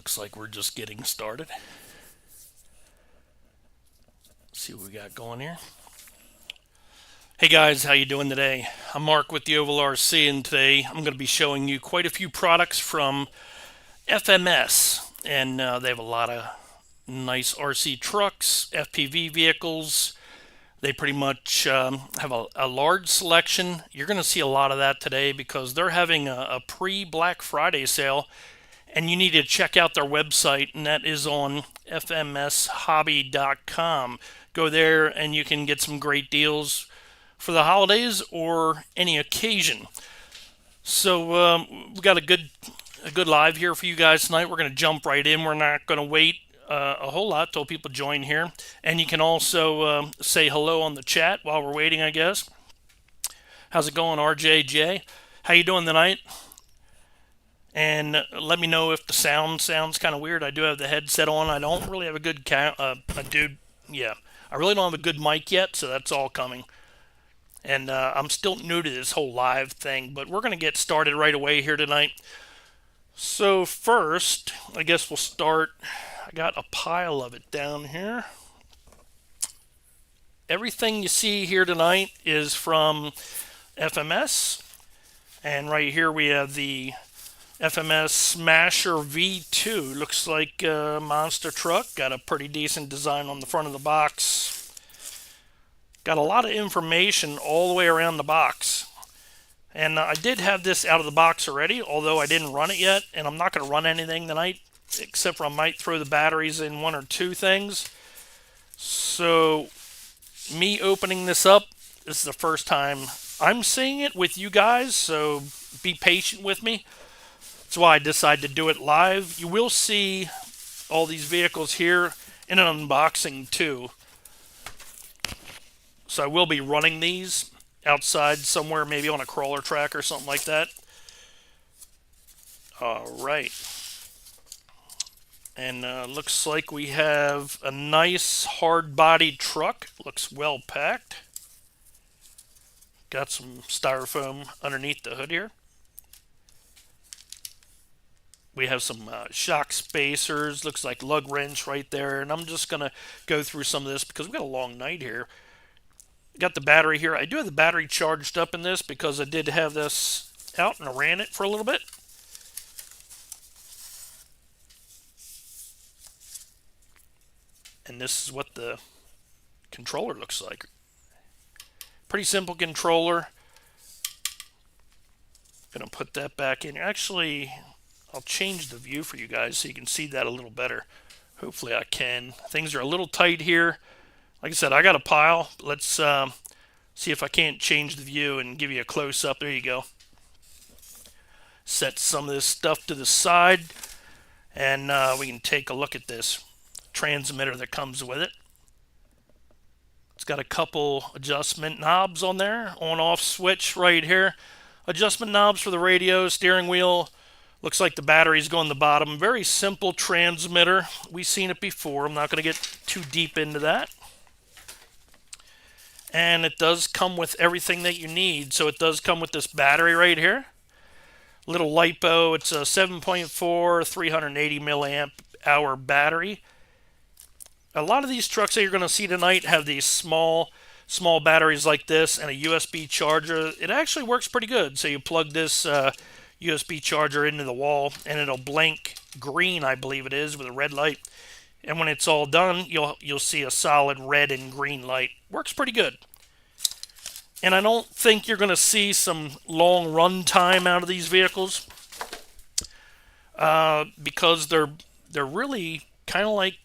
Looks like we're just getting started. Let's see what we got going here. Hey guys, how you doing today? I'm Mark with the Ovalrc, and today I'm going to be showing you quite a few products from FMS, and they have a lot of nice RC trucks, FPV vehicles. They pretty much have a large selection. You're going to see a lot of that today because they're having a pre-Black Friday sale, and you need to check out their website, and that is on FMSHobby.com. Go there and you can get some great deals for the holidays or any occasion. So we got a good live here for you guys tonight. We're going to jump right in. We're not going to wait a whole lot till people join here, and you can also say hello on the chat while we're waiting, I guess. How's it going, RJJ? How you doing tonight? And let me know if the sound sounds kind of weird. I do have the headset on. I don't really have a good I really don't have a good mic yet, so that's all coming. And I'm still new to this whole live thing, but we're going to get started right away here tonight. So first, I guess we'll start. I got a pile of it down here. Everything you see here tonight is from FMS. And right here we have the FMS Smasher V2. Looks like a monster truck. Got a pretty decent design on the front of the box. Got a lot of information all the way around the box. And I did have this out of the box already, although I didn't run it yet. And I'm not going to run anything tonight, except for I might throw the batteries in one or two things. So me opening this up, this is the first time I'm seeing it with you guys, so be patient with me. That's why I decided to do it live. You will see all these vehicles here in an unboxing too. So I will be running these outside somewhere, maybe on a crawler track or something like that. Alright. And looks like we have a nice hard-bodied truck. Looks well packed. Got some styrofoam underneath the hood here. We have some shock spacers, looks like lug wrench right there, and I'm just going to go through some of this because we've got a long night here. Got the battery here. I do have the battery charged up in this because I did have this out and I ran it for a little bit. And this is what the controller looks like. Pretty simple controller. Gonna put that back in. Actually, I'll change the view for you guys so you can see that a little better. Hopefully I can. Things are a little tight here. Like I said, I got a pile. Let's see if I can't change the view and give you a close-up. There you go. Set some of this stuff to the side, and we can take a look at this transmitter that comes with it. It's got a couple adjustment knobs on there. On-off switch right here. Adjustment knobs for the radio, steering wheel. Looks like the batteries go on the bottom. Very simple transmitter. We've seen it before. I'm not going to get too deep into that. And it does come with everything that you need. So it does come with this battery right here. Little LiPo. It's a 7.4, 380 milliamp hour battery. A lot of these trucks that you're going to see tonight have these small batteries like this and a USB charger. It actually works pretty good. So you plug this USB charger into the wall and it'll blink green, I believe it is, with a red light. And when it's all done, you'll see a solid red and green light. Works pretty good. And I don't think you're going to see some long run time out of these vehicles because they're really kind of like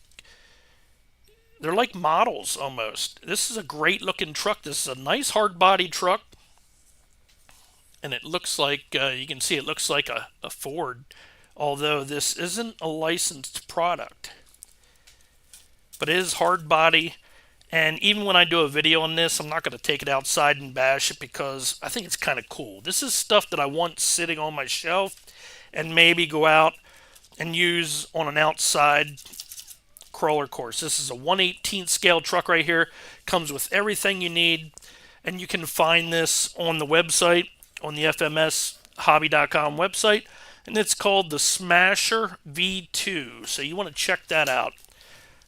models almost. This is a great looking truck. This is a nice hard body truck. And it looks like, you can see it looks like a Ford, although this isn't a licensed product. But it is hard body, and even when I do a video on this, I'm not going to take it outside and bash it because I think it's kind of cool. This is stuff that I want sitting on my shelf and maybe go out and use on an outside crawler course. This is a 1/18 scale truck right here. Comes with everything you need, and you can find this on the website, on the FMSHobby.com website, and it's called the Smasher V2. So you want to check that out.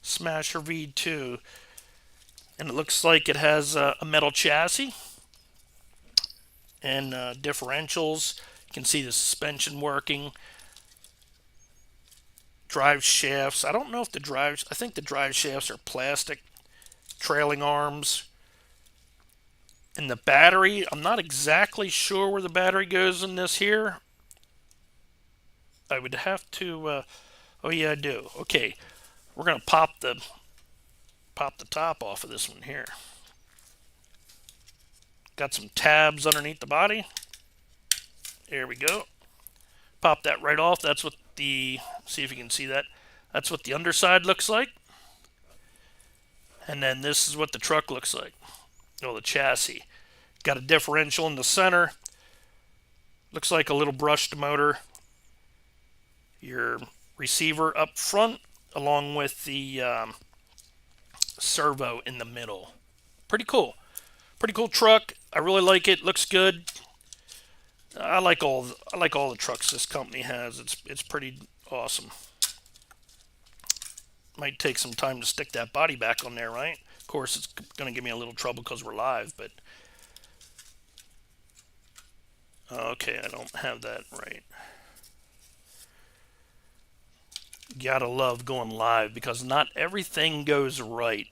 Smasher V2. And it looks like it has a metal chassis and differentials. You can see the suspension working. Drive shafts. I don't know if the drives, I think the drive shafts are plastic. Trailing arms. And the battery, I'm not exactly sure where the battery goes in this here. I would have to, oh yeah, I do. Okay, we're going to pop the top off of this one here. Got some tabs underneath the body. There we go. Pop that right off. That's what the, see if you can see that. That's what the underside looks like. And then this is what the truck looks like. Oh, the chassis. Got a differential in the center. Looks like a little brushed motor. Your receiver up front, along with the servo in the middle. Pretty cool. Pretty cool truck. I really like it. Looks good. I like all the trucks this company has. It's pretty awesome. Might take some time to stick that body back on there, right? Of course, it's going to give me a little trouble because we're live, but okay, I don't have that right. Gotta love going live because not everything goes right.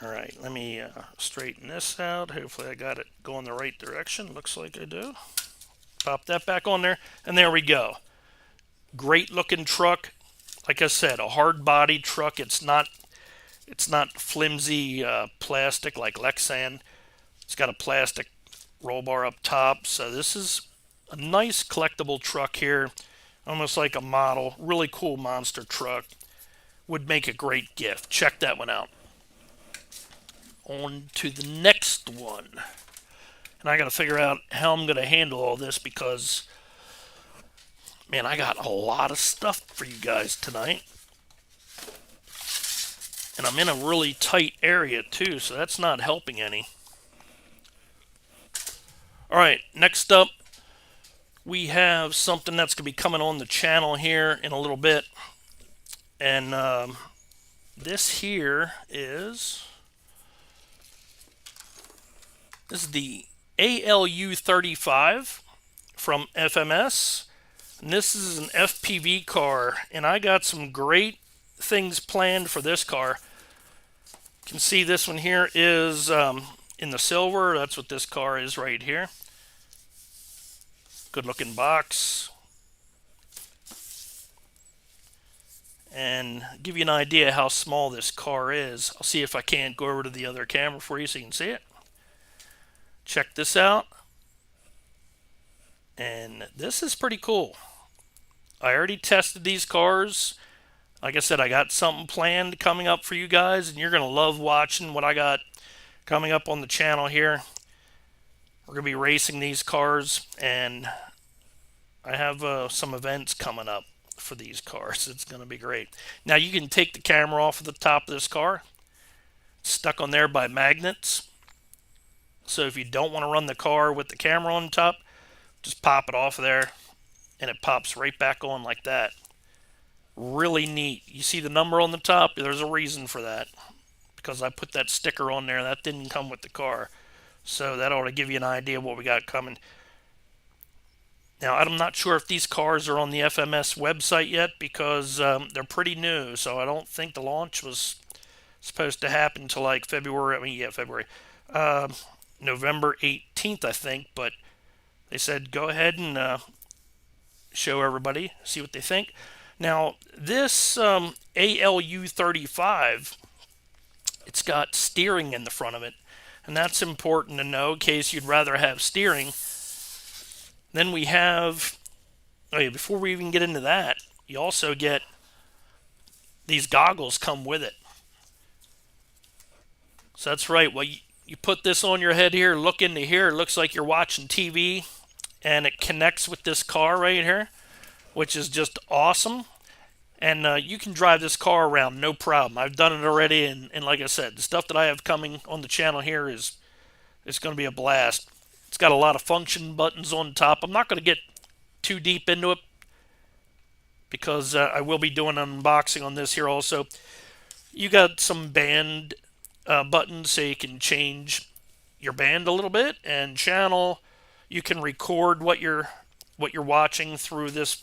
Alright, let me straighten this out. Hopefully I got it going the right direction. Looks like I do. Pop that back on there, and there we go. Great looking truck. Like I said, a hard body truck. It's not flimsy plastic like Lexan. It's got a plastic roll bar up top. So this is a nice collectible truck here. Almost like a model. Really cool monster truck. Would make a great gift. Check that one out. On to the next one. And I got to figure out how I'm going to handle all this because, man, I got a lot of stuff for you guys tonight. And I'm in a really tight area too, so that's not helping any. Alright, next up, we have something that's going to be coming on the channel here in a little bit. And this here is... This is the ALU35 from FMS. And this is an FPV car, and I got some great things planned for this car. You can see this one here is in the silver. That's what this car is right here. Good looking box. And give you an idea how small this car is. I'll see if I can't go over to the other camera for you so you can see it. Check this out. And this is pretty cool. I already tested these cars. Like I said, I got something planned coming up for you guys, and you're going to love watching what I got coming up on the channel here. We're going to be racing these cars, and I have some events coming up for these cars. It's going to be great. Now, you can take the camera off of the top of this car. It's stuck on there by magnets. So if you don't want to run the car with the camera on top, just pop it off of there, and it pops right back on like that. Really neat. You see the number on the top? There's a reason for that, because I put that sticker on there. That didn't come with the car. So that ought to give you an idea of what we got coming. Now, I'm not sure if these cars are on the FMS website yet, because they're pretty new. So I don't think the launch was supposed to happen until like February. November 18th, I think. But they said go ahead and show everybody, see what they think. Now, this ALU35, it's got steering in the front of it. And that's important to know in case you'd rather have steering. Then we have, before we even get into that, you also get these goggles come with it. So that's right. Well, you put this on your head here, look into here. It looks like you're watching TV. And it connects with this car right here, which is just awesome. And you can drive this car around, no problem. I've done it already, and like I said, the stuff that I have coming on the channel here is going to be a blast. It's got a lot of function buttons on top. I'm not going to get too deep into it because I will be doing an unboxing on this here also. You got some band buttons so you can change your band a little bit and channel. You can record what you're watching through this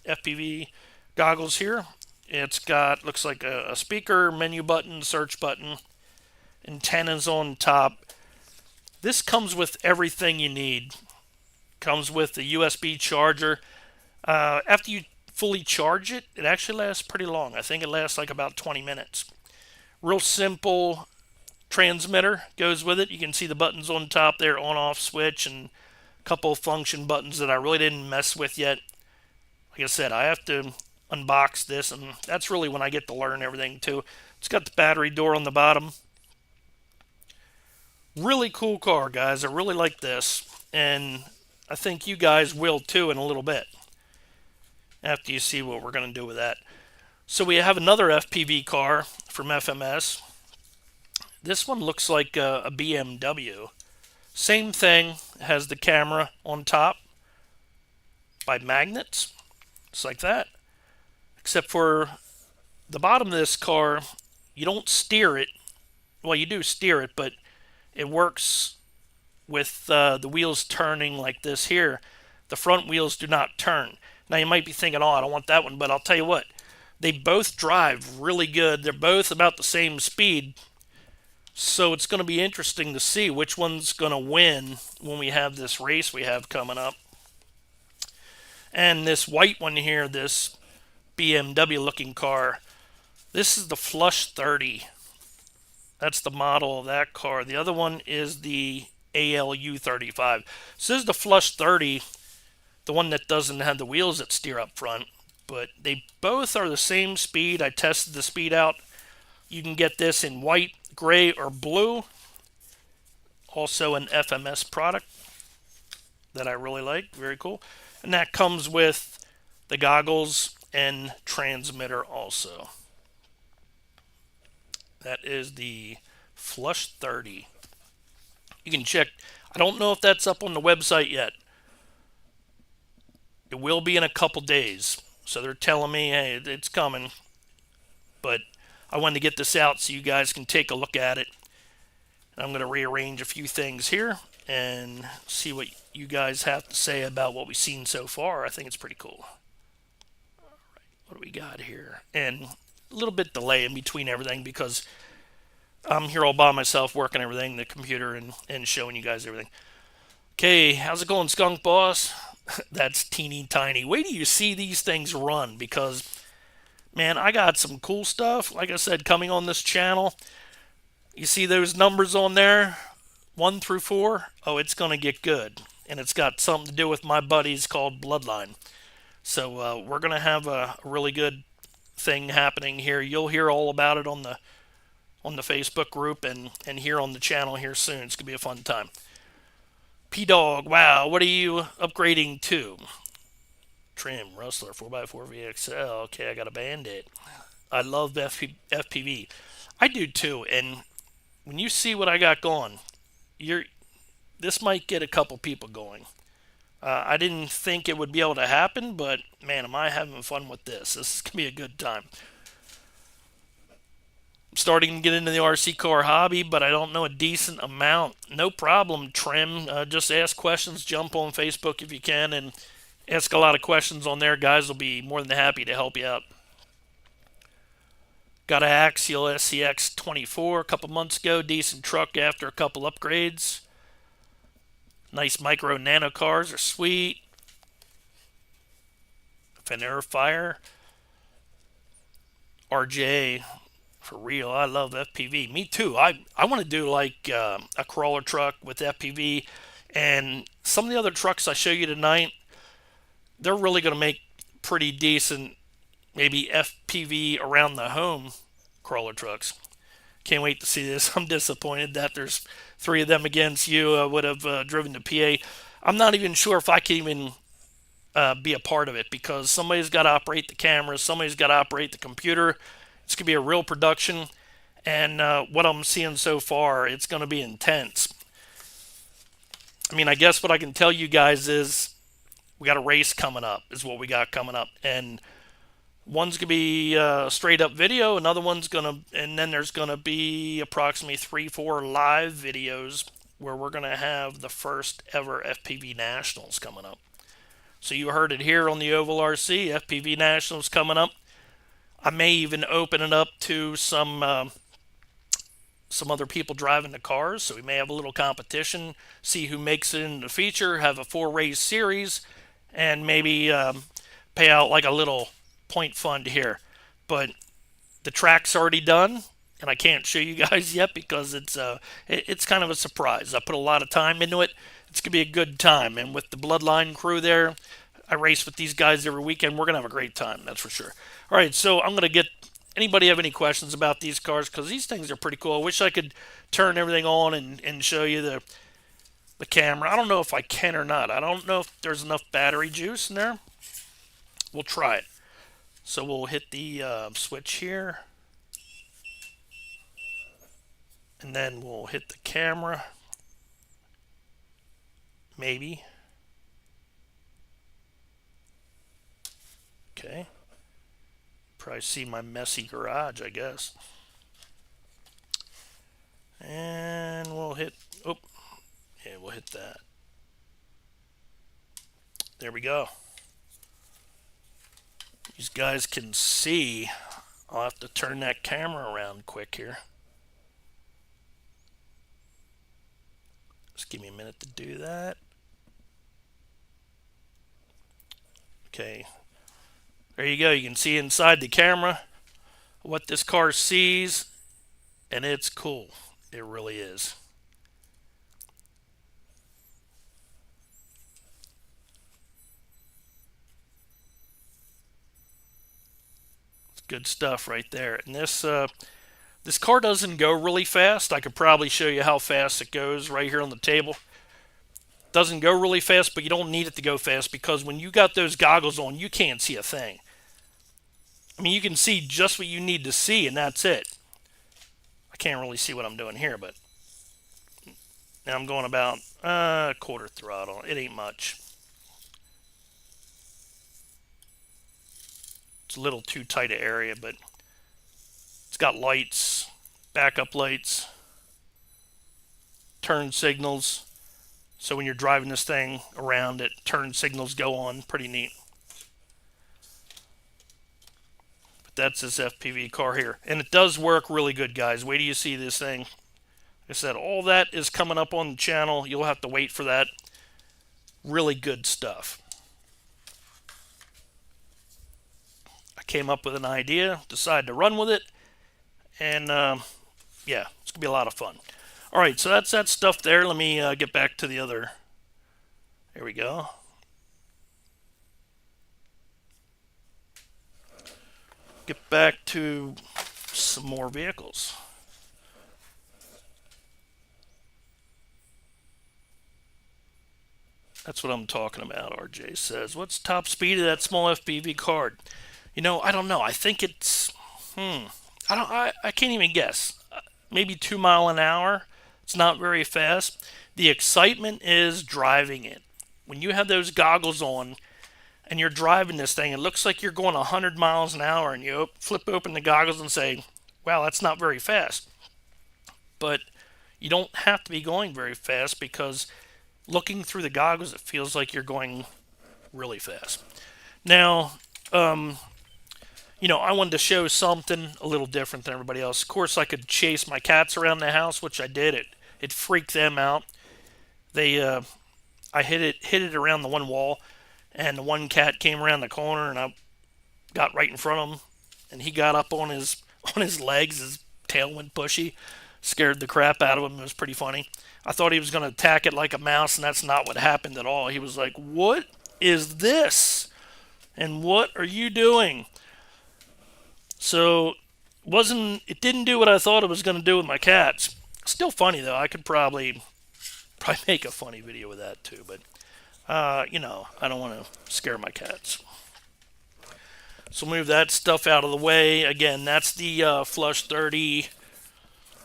FPV goggles here. It's got, looks like a speaker, menu button, search button, antennas on top. This comes with everything you need. Comes with the USB charger. After you fully charge it, it actually lasts pretty long. I think it lasts like about 20 minutes. Real simple transmitter goes with it. You can see the buttons on top there, on off switch, and a couple of function buttons that I really didn't mess with yet. Like I said, I have to unbox this, and that's really when I get to learn everything too. It's got the battery door on the bottom. Really cool car, guys. I really like this, and I think you guys will too in a little bit after you see what we're going to do with that. So we have another FPV car from FMS. This one looks like a BMW. Same thing, has the camera on top by magnets, just like that. Except for the bottom of this car, you don't steer it. Well, you do steer it, but it works with the wheels turning like this here. The front wheels do not turn. Now you might be thinking, oh, I don't want that one, but I'll tell you what, they both drive really good. They're both about the same speed. So it's going to be interesting to see which one's going to win when we have this race we have coming up. And this white one here, this BMW looking car, this is the Flush 30. That's the model of that car. The other one is the ALU35. So this is the Flush 30, the one that doesn't have the wheels that steer up front. But they both are the same speed. I tested the speed out. You can get this in white, gray, or blue. Also an FMS product that I really like. Very cool. And that comes with the goggles and transmitter also. That is the Flush 30. You can check. I don't know if that's up on the website yet. It will be in a couple days. So they're telling me, hey, it's coming. But I wanted to get this out so you guys can take a look at it. And I'm going to rearrange a few things here and see what you guys have to say about what we've seen so far. I think it's pretty cool. All right, what do we got here? And a little bit delay in between everything because I'm here all by myself working everything, the computer, and showing you guys everything. Okay, how's it going, Skunk Boss? That's teeny tiny. Wait till you see these things run because, man, I got some cool stuff, like I said, coming on this channel. You see those numbers on there, 1 through 4? Oh, it's going to get good. And it's got something to do with my buddies called Bloodline. So we're going to have a really good thing happening here. You'll hear all about it on the Facebook group and here on the channel here soon. It's going to be a fun time. P-Dog, wow, what are you upgrading to? Trim, Rustler, 4x4 VXL. Okay, I got a Bandit. I love FPV. I do too, and when you see what I got going, this might get a couple people going. I didn't think it would be able to happen, but man, am I having fun with this. This is going to be a good time. I'm starting to get into the RC car hobby, but I don't know a decent amount. No problem, Trim. Just ask questions, jump on Facebook if you can, and ask a lot of questions on there. Guys will be more than happy to help you out. Got an Axial SCX 24 a couple months ago. Decent truck after a couple upgrades. Nice micro nano cars are sweet. Fenner Fire. RJ, for real, I love FPV. Me too. I want to do like a crawler truck with FPV. And some of the other trucks I show you tonight, they're really going to make pretty decent, maybe FPV around the home crawler trucks. Can't wait to see this. I'm disappointed that there's 3 of them against you. I would have driven to PA. I'm not even sure if I can even be a part of it because somebody's got to operate the camera. Somebody's got to operate the computer. It's going to be a real production. And what I'm seeing so far, it's going to be intense. I mean, I guess what I can tell you guys is we got a race coming up, is what we got coming up. And one's going to be straight up video, another one's going to, and then there's going to be approximately 3-4 live videos where we're going to have the first ever FPV Nationals coming up. So you heard it here on the Ovalrc, FPV Nationals coming up. I may even open it up to some other people driving the cars, so we may have a little competition, see who makes it in the feature, have a 4-race series, and maybe pay out like a little point fund here. But the track's already done, and I can't show you guys yet because it's kind of a surprise. I put a lot of time into it. It's gonna be a good time, and with the Bloodline crew there, I race with these guys every weekend. We're gonna have a great time, that's for sure. All right, so I'm gonna get. Anybody have any questions about these cars? Because these things are pretty cool. I wish I could turn everything on and show you the camera. I don't know if I can or not. I don't know if there's enough battery juice in there. We'll try it. So we'll hit the switch here. And then we'll hit the camera. Maybe. Okay. Probably see my messy garage, I guess. And we'll hit, oh, yeah, we'll hit that. There we go. These guys can see. I'll have to turn that camera around quick here. Just give me a minute to do that. Okay. There you go. You can see inside the camera what this car sees, and it's cool. It really is. It's good stuff right there. And this car doesn't go really fast. I could probably show you how fast it goes right here on the table. Doesn't go really fast, but you don't need it to go fast because when you got those goggles on, you can't see a thing. I mean, you can see just what you need to see, and that's it. I can't really see what I'm doing here, but now I'm going about quarter throttle. It ain't much. It's a little too tight an area, but it's got lights, backup lights, turn signals. So when you're driving this thing around, it turn signals go on. Pretty neat. But that's this FPV car here. And it does work really good, guys. Wait till you see this thing. Like I said, all that is coming up on the channel. You'll have to wait for that. Really good stuff. I came up with an idea, decided to run with it, and yeah, it's going to be a lot of fun. All right, so that's that stuff there. Let me get back to the other. There we go. Get back to some more vehicles. That's what I'm talking about, RJ says. What's top speed of that small FPV card? You know, I don't know. I think it's, I can't even guess. Maybe 2 miles an hour. It's not very fast. The excitement is driving it. When you have those goggles on and you're driving this thing, it looks like you're going 100 miles an hour, and you flip open the goggles and say, wow, that's not very fast. But you don't have to be going very fast because looking through the goggles, it feels like you're going really fast. Now, you know, I wanted to show something a little different than everybody else. Of course, I could chase my cats around the house, which I did. It freaked them out. I hit it around the one wall, and the one cat came around the corner, and I got right in front of him, and he got up on his legs. His tail went bushy, scared the crap out of him. It was pretty funny. I thought he was going to attack it like a mouse, and that's not what happened at all. He was like, "What is this? And what are you doing?" So it didn't do what I thought it was going to do with my cats. Still funny though. I could probably make a funny video with that too, but you know, I don't want to scare my cats. So move that stuff out of the way. Again, that's the Flush 30.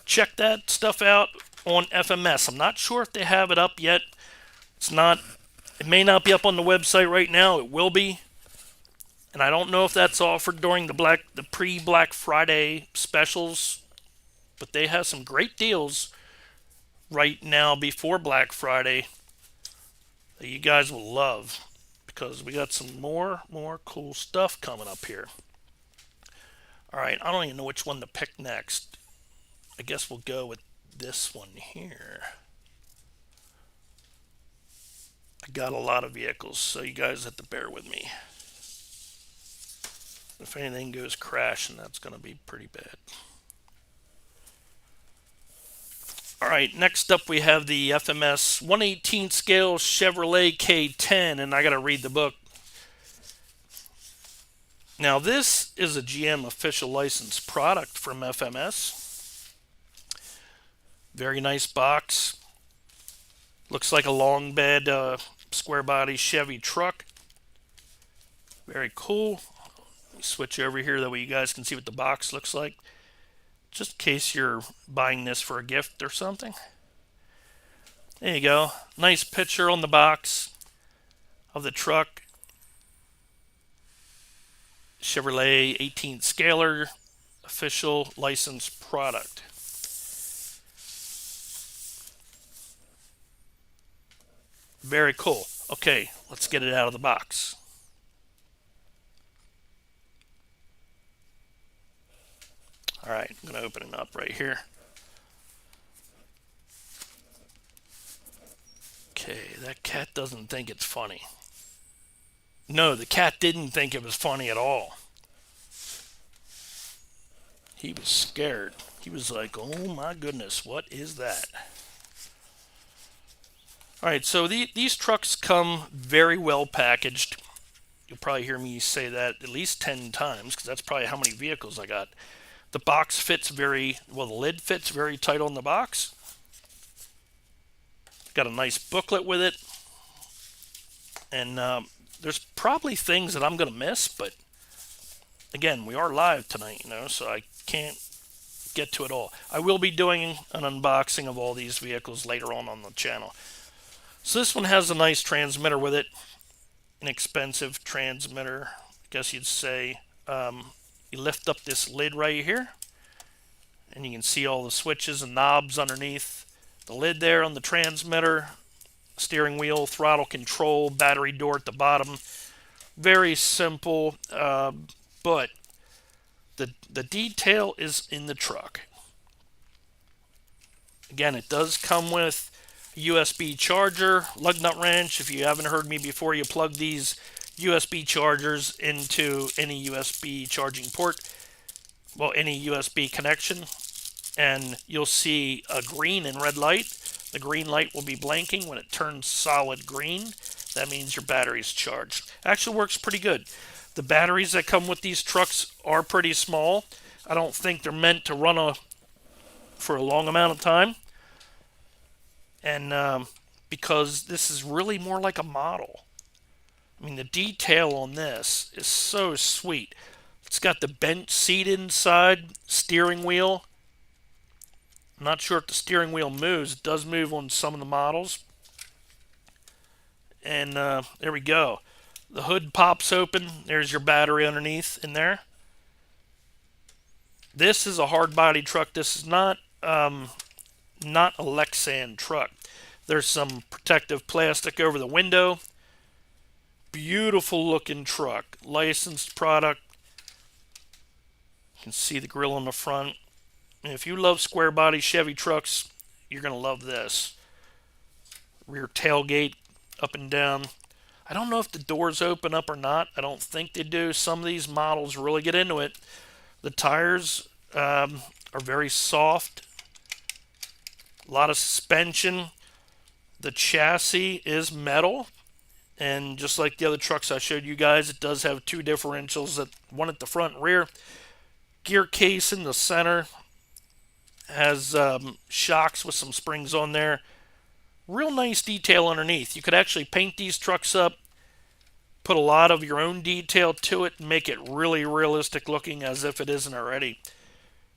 Check that stuff out on FMS. I'm not sure if they have it up yet. It may not be up on the website right now. It will be. And I don't know if that's offered during the pre-Black Friday specials, but they have some great deals right now before Black Friday that you guys will love, because we got some more cool stuff coming up here. All right, I don't even know which one to pick next. I guess we'll go with this one here. I got a lot of vehicles, so you guys have to bear with me. If anything goes crashing, that's going to be pretty bad. All right, next up we have the FMS 1/18 scale Chevrolet K10, and I got to read the book. Now this is a GM official licensed product from FMS. Very nice box. Looks like a long bed square body Chevy truck. Very cool. Switch over here that way you guys can see what the box looks like, just in case you're buying this for a gift or something. There you go. Nice picture on the box of the truck. Chevrolet 18 scaler, official licensed product. Very cool. Okay, let's get it out of the box. All right, I'm going to open it up right here. Okay, that cat doesn't think it's funny. No, the cat didn't think it was funny at all. He was scared. He was like, oh my goodness, what is that? All right, so these trucks come very well packaged. You'll probably hear me say that at least 10 times, because that's probably how many vehicles I got. The box fits the lid fits very tight on the box. Got a nice booklet with it. And there's probably things that I'm going to miss, but again, we are live tonight, so I can't get to it all. I will be doing an unboxing of all these vehicles later on the channel. So this one has a nice transmitter with it. An expensive transmitter, I guess you'd say. You lift up this lid right here, and you can see all the switches and knobs underneath the lid there on the transmitter. Steering wheel, throttle control, battery door at the bottom. Very simple, but the detail is in the truck. Again, it does come with a USB charger, lug nut wrench. If you haven't heard me before, you plug these USB chargers into any USB charging port, any USB connection, and you'll see a green and red light. The green light will be blinking. When it turns solid green, that means your battery's charged. Actually works pretty good. The batteries that come with these trucks are pretty small. I don't think they're meant to run for a long amount of time, and because this is really more like a model. I mean, the detail on this is so sweet. It's got the bent seat inside, steering wheel. I'm not sure if the steering wheel moves. It does move on some of the models. And there we go. The hood pops open. There's your battery underneath in there. This is a hard body truck. This is not a Lexan truck. There's some protective plastic over the window. Beautiful looking truck, licensed product. You can see the grill on the front. And if you love square body Chevy trucks, you're going to love this. Rear tailgate up and down. I don't know if the doors open up or not. I don't think they do. Some of these models really get into it. The tires are very soft. A lot of suspension. The chassis is metal. And just like the other trucks I showed you guys, it does have two differentials, one at the front and rear. Gear case in the center. Has shocks with some springs on there. Real nice detail underneath. You could actually paint these trucks up, put a lot of your own detail to it, and make it really realistic looking as if it isn't already.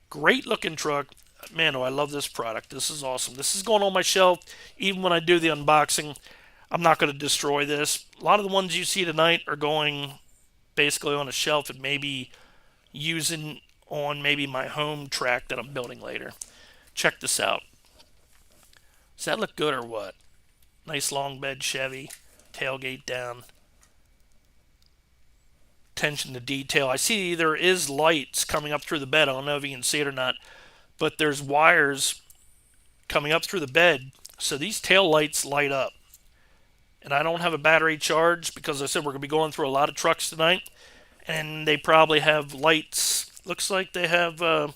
Great looking truck. Man, oh, I love this product. This is awesome. This is going on my shelf. Even when I do the unboxing, I'm not going to destroy this. A lot of the ones you see tonight are going basically on a shelf and maybe using on maybe my home track that I'm building later. Check this out. Does that look good or what? Nice long bed Chevy, tailgate down. Attention to detail. I see there is lights coming up through the bed. I don't know if you can see it or not, but there's wires coming up through the bed. So these tail lights light up. And I don't have a battery charge because I said we're going to be going through a lot of trucks tonight. And they probably have lights. Looks like they have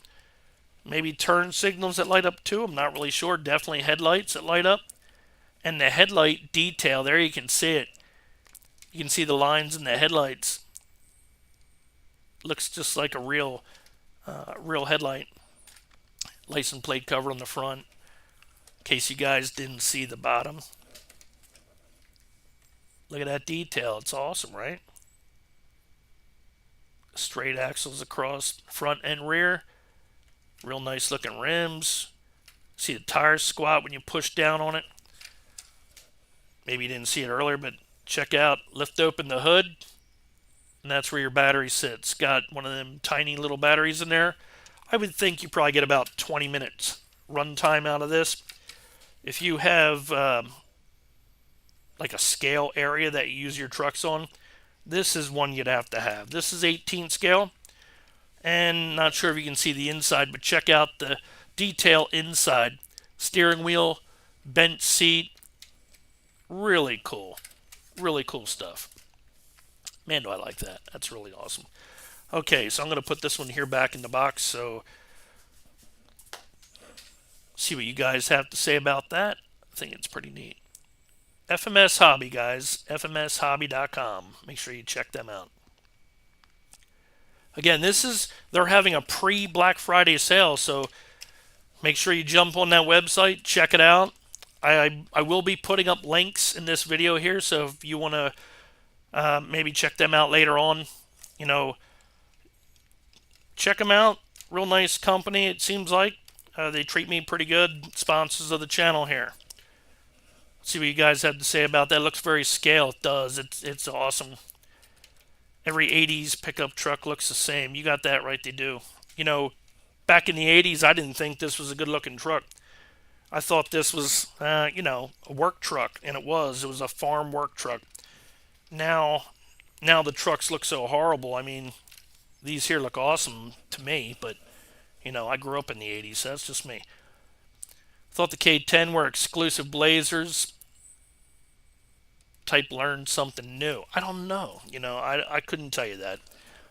maybe turn signals that light up too. I'm not really sure. Definitely headlights that light up. And the headlight detail, there you can see it. You can see the lines in the headlights. Looks just like a real headlight. License plate cover on the front. In case you guys didn't see the bottom. Look at that detail. It's awesome, right? Straight axles across front and rear. Real nice looking rims. See the tires squat when you push down on it. Maybe you didn't see it earlier, but check out. Lift open the hood, and that's where your battery sits. Got one of them tiny little batteries in there. I would think you probably get about 20 minutes run time out of this. If you have like a scale area that you use your trucks on, this is one you'd have to have. This is 18 scale, and not sure if you can see the inside, but check out the detail inside. Steering wheel, bench seat, really cool. Really cool stuff. Man, do I like that. That's really awesome. Okay, so I'm going to put this one here back in the box, so see what you guys have to say about that. I think it's pretty neat. FMS Hobby, guys. FMSHobby.com. Make sure you check them out. Again, they're having a pre-Black Friday sale, so make sure you jump on that website, check it out. I will be putting up links in this video here, so if you want to maybe check them out later on, check them out. Real nice company, it seems like. They treat me pretty good. Sponsors of the channel here. See what you guys have to say about that. It looks very scale. It does. It's awesome. Every 80s pickup truck looks the same. You got that right, they do. Back in the 80s, I didn't think this was a good-looking truck. I thought this was, a work truck, and it was. It was a farm work truck. Now the trucks look so horrible. I mean, these here look awesome to me, but, I grew up in the 80s, so that's just me. Thought the K10 were exclusive Blazers. Type learned something new. I don't know. I couldn't tell you that.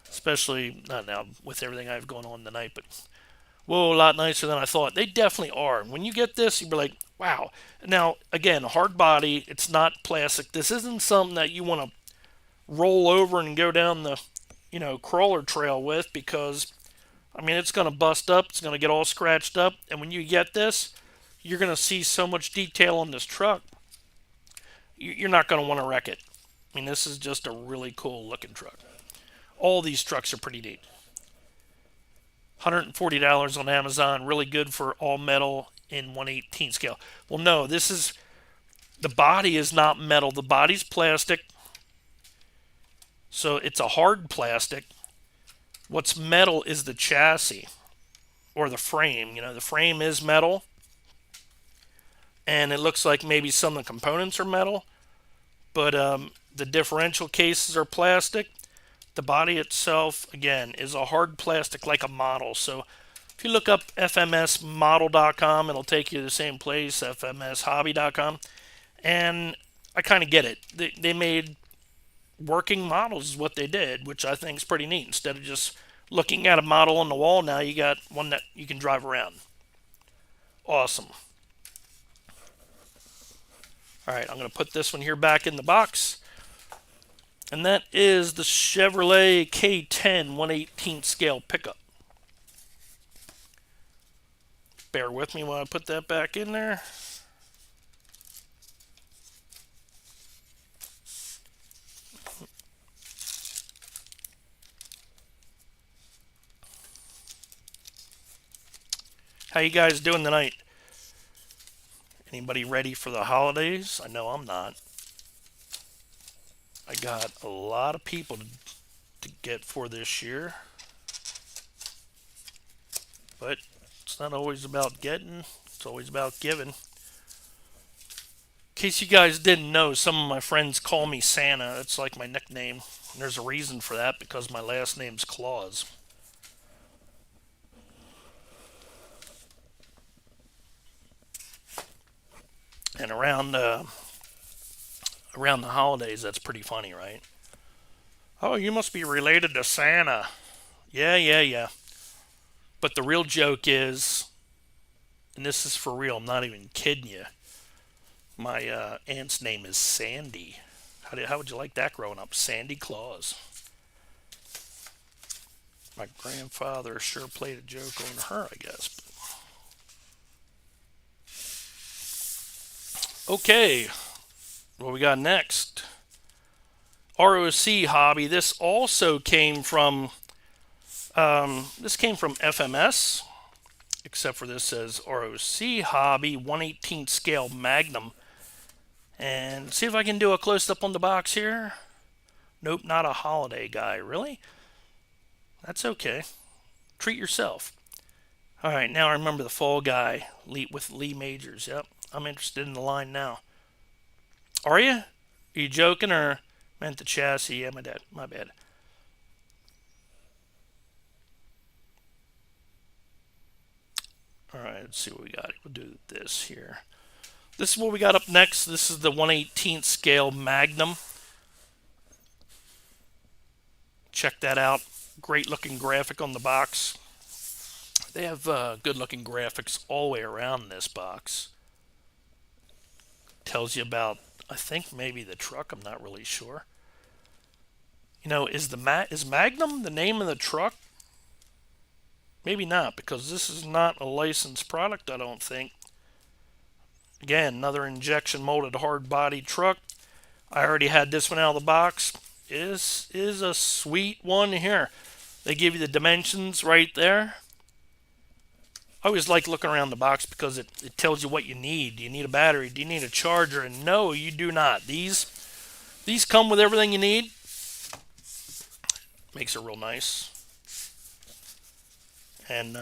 Especially not now with everything I have going on tonight, but whoa, a lot nicer than I thought. They definitely are. When you get this, you'll be like, wow. Now, again, hard body. It's not plastic. This isn't something that you want to roll over and go down the, crawler trail with because, it's going to bust up. It's going to get all scratched up. And when you get this, you're going to see so much detail on this truck. You're not going to want to wreck it. This is just a really cool looking truck. All these trucks are pretty neat. $140 on Amazon. Really good for all metal in 1/18 scale. Well, no, the body is not metal. The body's plastic. So it's a hard plastic. What's metal is the chassis or the frame. The frame is metal. And it looks like maybe some of the components are metal. But the differential cases are plastic. The body itself, again, is a hard plastic like a model. So if you look up fmsmodel.com, it'll take you to the same place, fmshobby.com. And I kind of get it. They made working models is what they did, which I think is pretty neat. Instead of just looking at a model on the wall, now you got one that you can drive around. Awesome. All right, I'm going to put this one here back in the box. And that is the Chevrolet K10 1/18 scale pickup. Bear with me while I put that back in there. How you guys doing tonight? Anybody ready for the holidays? I know I'm not. I got a lot of people to get for this year, but it's not always about getting, it's always about giving. In case you guys didn't know, some of my friends call me Santa. It's like my nickname. And there's a reason for that, because my last name's Claus. And around the holidays, that's pretty funny, right? Oh, you must be related to Santa. Yeah. But the real joke is, and this is for real, I'm not even kidding you, my aunt's name is Sandy. How would you like that growing up? Sandy Claus. My grandfather sure played a joke on her, I guess. Okay, what we got next? ROC Hobby. This also came from FMS, except for this says ROC Hobby 1/18 scale Magnum. And see if I can do a close-up on the box here. Nope, not a holiday guy. Really? That's okay. Treat yourself. All right, now I remember the fall guy with Lee Majors. Yep, I'm interested in the line now. Are you? Are you joking or meant the chassis? Yeah, my bad. All right, let's see what we got. We'll do this here. This is what we got up next. This is the 1/18 scale Magnum. Check that out. Great looking graphic on the box. They have good looking graphics all the way around this box. Tells you about, I think maybe the truck. I'm not really sure. You know, is Magnum the name of the truck? Maybe not, because this is not a licensed product, I don't think. Again, another injection molded hard body truck. I already had this one out of the box. This is a sweet one here. They give you the dimensions right there. I always like looking around the box because it tells you what you need. Do you need a battery? Do you need a charger? And no, you do not. These come with everything you need. Makes it real nice. And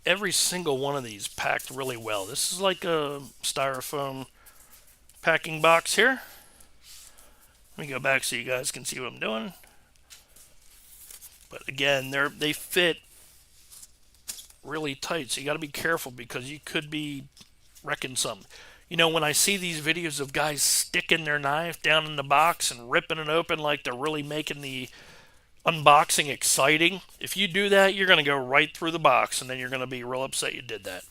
every single one of these packed really well. This is like a styrofoam packing box here. Let me go back so you guys can see what I'm doing. But again, they fit really tight, so you got to be careful because you could be wrecking some. You know, when I see these videos of guys sticking their knife down in the box and ripping it open like they're really making the unboxing exciting, if you do that, you're going to go right through the box, and then you're going to be real upset you did that.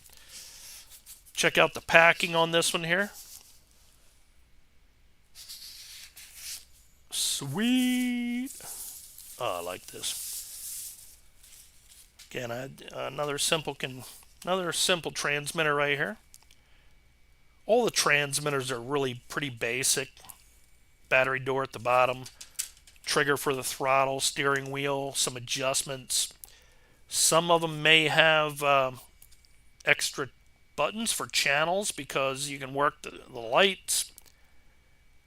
Check out the packing on this one here. Sweet. Oh, I like this. Again, I had another simple transmitter right here. All the transmitters are really pretty basic. Battery door at the bottom, trigger for the throttle, steering wheel, some adjustments. Some of them may have extra buttons for channels because you can work the lights.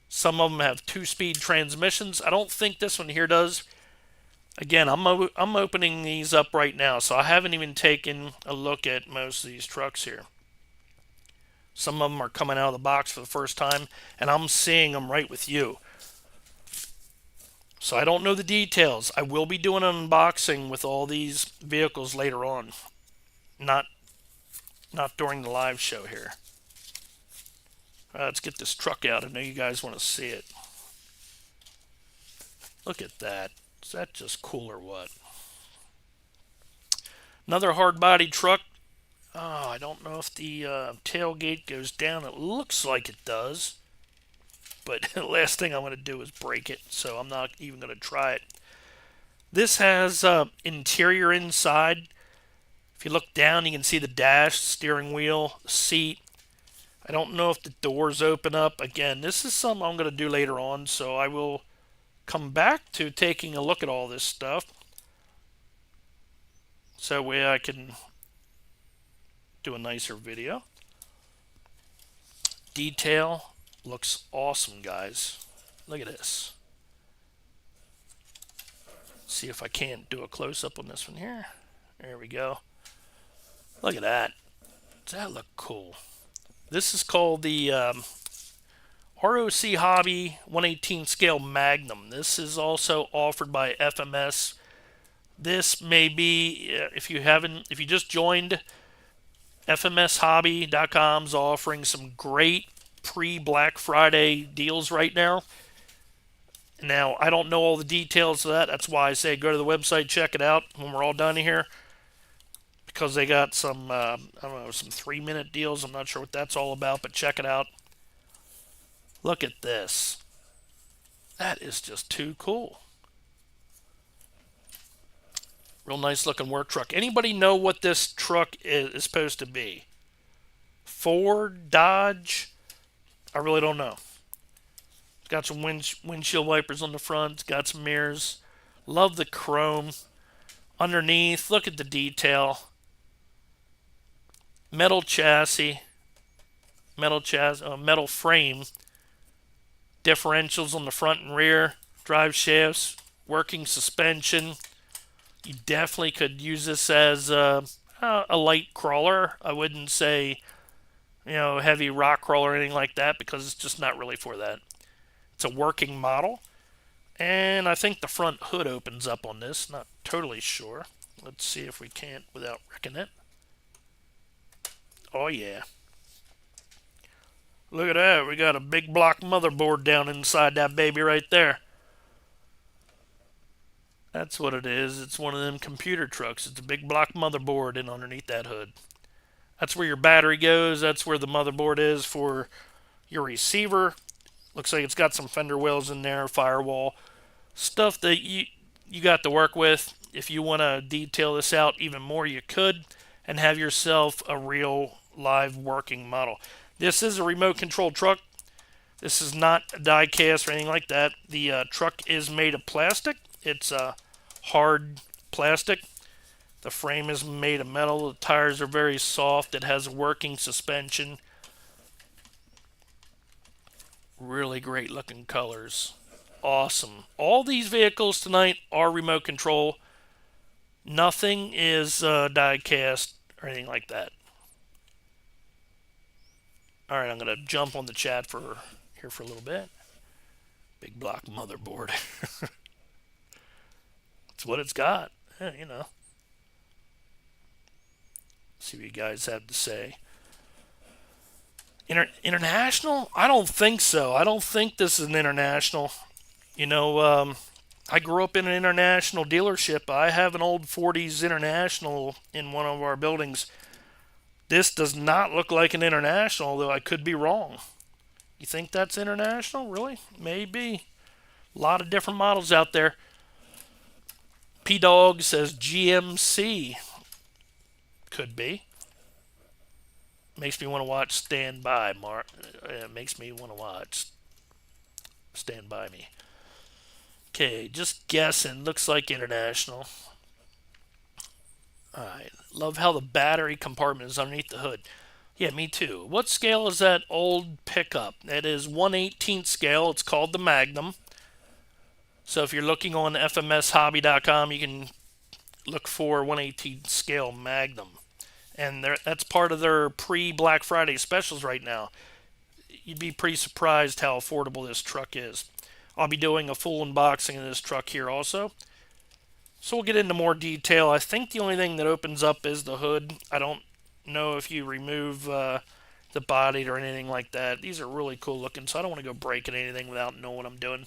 Some of them have 2-speed transmissions. I don't think this one here does. Again, I'm opening these up right now, so I haven't even taken a look at most of these trucks here. Some of them are coming out of the box for the first time, and I'm seeing them right with you. So I don't know the details. I will be doing an unboxing with all these vehicles later on. Not during the live show here. Let's get this truck out. I know you guys want to see it. Look at that. Is that just cool or what? Another hard body truck. Oh, I don't know if the tailgate goes down. It looks like it does. But the last thing I'm going to do is break it, so I'm not even going to try it. This has interior inside. If you look down, you can see the dash, steering wheel, seat. I don't know if the doors open up. Again, this is something I'm going to do later on, so I will come back to taking a look at all this stuff. So that way I can do a nicer video. Detail looks awesome, guys. Look at this. See if I can't do a close-up on this one here. There we go. Look at that. Does that look cool? This is called the ROC Hobby 1/18 scale Magnum. This is also offered by FMS. This may be, if you just joined, FMSHobby.com's offering some great pre-Black Friday deals right now. Now, I don't know all the details of that. That's why I say go to the website, check it out when we're all done here. Because they got some, I don't know, some 3-minute deals. I'm not sure what that's all about, but check it out. Look at this. That is just too cool. Real nice looking work truck. Anybody know what this truck is supposed to be? Ford, Dodge? I really don't know. It's got some windshield wipers on the front. It's got some mirrors. Love the chrome. Underneath, look at the detail. Metal chassis. Metal frame. Differentials on the front and rear. Drive shafts. Working suspension. You definitely could use this as a light crawler. I wouldn't say, heavy rock crawler or anything like that, because it's just not really for that. It's a working model. And I think the front hood opens up on this. Not totally sure. Let's see if we can't without wrecking it. Oh, yeah. Look at that. We got a big block motherboard down inside that baby right there. That's what it is. It's one of them computer trucks. It's a big block motherboard in underneath that hood. That's where your battery goes. That's where the motherboard is for your receiver. Looks like it's got some fender wells in there, firewall. Stuff that you got to work with. If you want to detail this out even more, you could. And have yourself a real live working model. This is a remote controlled truck. This is not a die cast or anything like that. The truck is made of plastic. It's a hard plastic. The frame is made of metal. The tires are very soft. It has a working suspension. Really great looking colors. Awesome. All these vehicles tonight are remote control. Nothing is die cast or anything like that. Alright, I'm going to jump on the chat here for a little bit. Big block motherboard. It's what it's got. Yeah, See what you guys have to say. International? I don't think so. I don't think this is an international. I grew up in an international dealership. I have an old 40s International in one of our buildings. This does not look like an international, though I could be wrong. You think that's international? Really? Maybe. A lot of different models out there. P-Dog says GMC. Could be. Makes me want to watch Stand By, Mark. It makes me want to watch Stand By Me. Okay, just guessing. Looks like international. Alright. Love how the battery compartment is underneath the hood. Yeah, me too. What scale is that old pickup? That is 1/18 scale. It's called the Magnum. So if you're looking on FMSHobby.com, you can look for 1/18 scale Magnum. And that's part of their pre-Black Friday specials right now. You'd be pretty surprised how affordable this truck is. I'll be doing a full unboxing of this truck here also. So we'll get into more detail. I think the only thing that opens up is the hood. I don't know if you remove the body or anything like that. These are really cool looking, so I don't want to go breaking anything without knowing what I'm doing.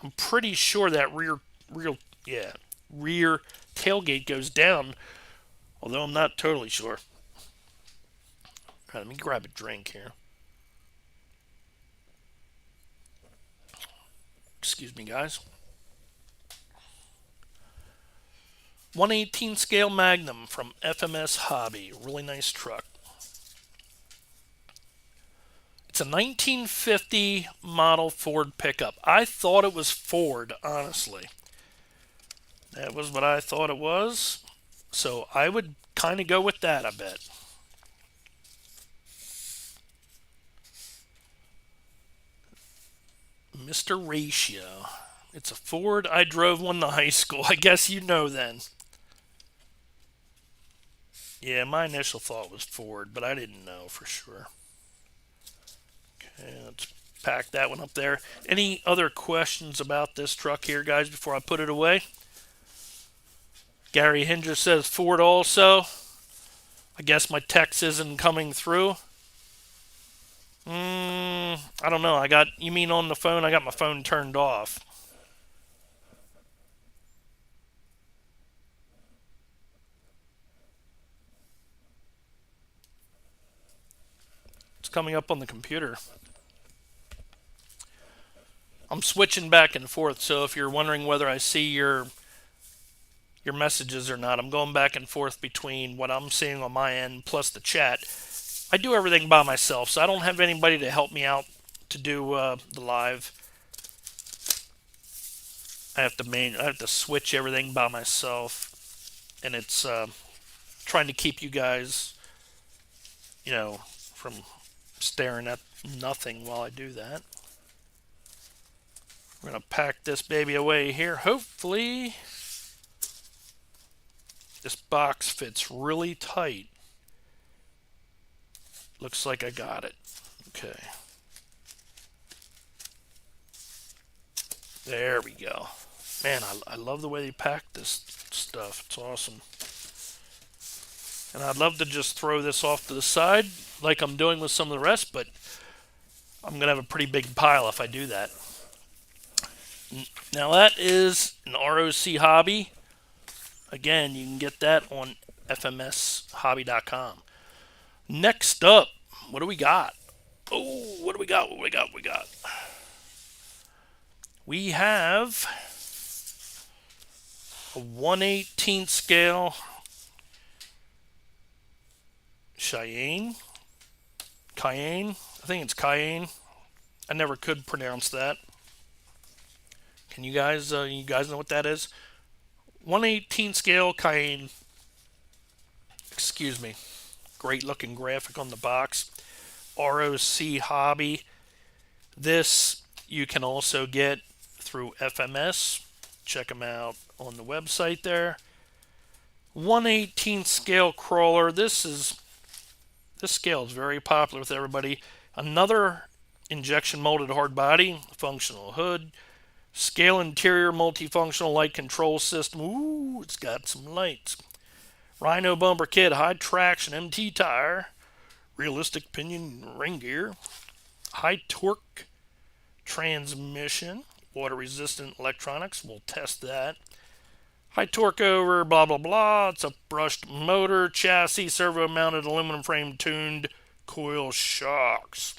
I'm pretty sure that rear tailgate goes down, although I'm not totally sure. All right, let me grab a drink here. Excuse me, guys. 1/18 scale Magnum from FMS Hobby. Really nice truck. It's a 1950 model Ford pickup. I thought it was Ford, honestly. That was what I thought it was. So I would kind of go with that, I bet. Mr. Ratio. It's a Ford. I drove one to high school. I guess you know then. Yeah, my initial thought was Ford, but I didn't know for sure. Okay, let's pack that one up there. Any other questions about this truck here, guys, before I put it away? Gary Hinger says Ford also. I guess my text isn't coming through. I don't know. You mean on the phone? I got my phone turned off. It's coming up on the computer. I'm switching back and forth, so if you're wondering whether I see your messages or not, I'm going back and forth between what I'm seeing on my end plus the chat. I do everything by myself, so I don't have anybody to help me out to do the live. I have to switch everything by myself, and it's trying to keep you guys, from staring at nothing while I do that. We're gonna pack this baby away here. Hopefully, this box fits really tight. Looks like I got it. Okay. There we go. Man, I love the way they pack this stuff. It's awesome. And I'd love to just throw this off to the side like I'm doing with some of the rest, but I'm going to have a pretty big pile if I do that. Now that is an ROC Hobby. Again, you can get that on FMSHobby.com. Next up, what do we got? Oh, what do we got? We have a 1/18 scale Cayenne. I think it's Cayenne. I never could pronounce that. Can you guys know what that is? 1/18 scale Cayenne. Excuse me. Great looking graphic on the box. ROC Hobby. This you can also get through FMS. Check them out on the website there. 1/18 scale crawler. This scale is very popular with everybody. Another injection molded hard body, functional hood, scale interior, multifunctional light control system. Ooh, it's got some lights. Rhino bumper kit, high traction MT tire, realistic pinion ring gear, high torque transmission, water resistant electronics. We'll test that. High torque over, blah, blah, blah. It's a brushed motor, chassis, servo-mounted aluminum frame, tuned coil shocks.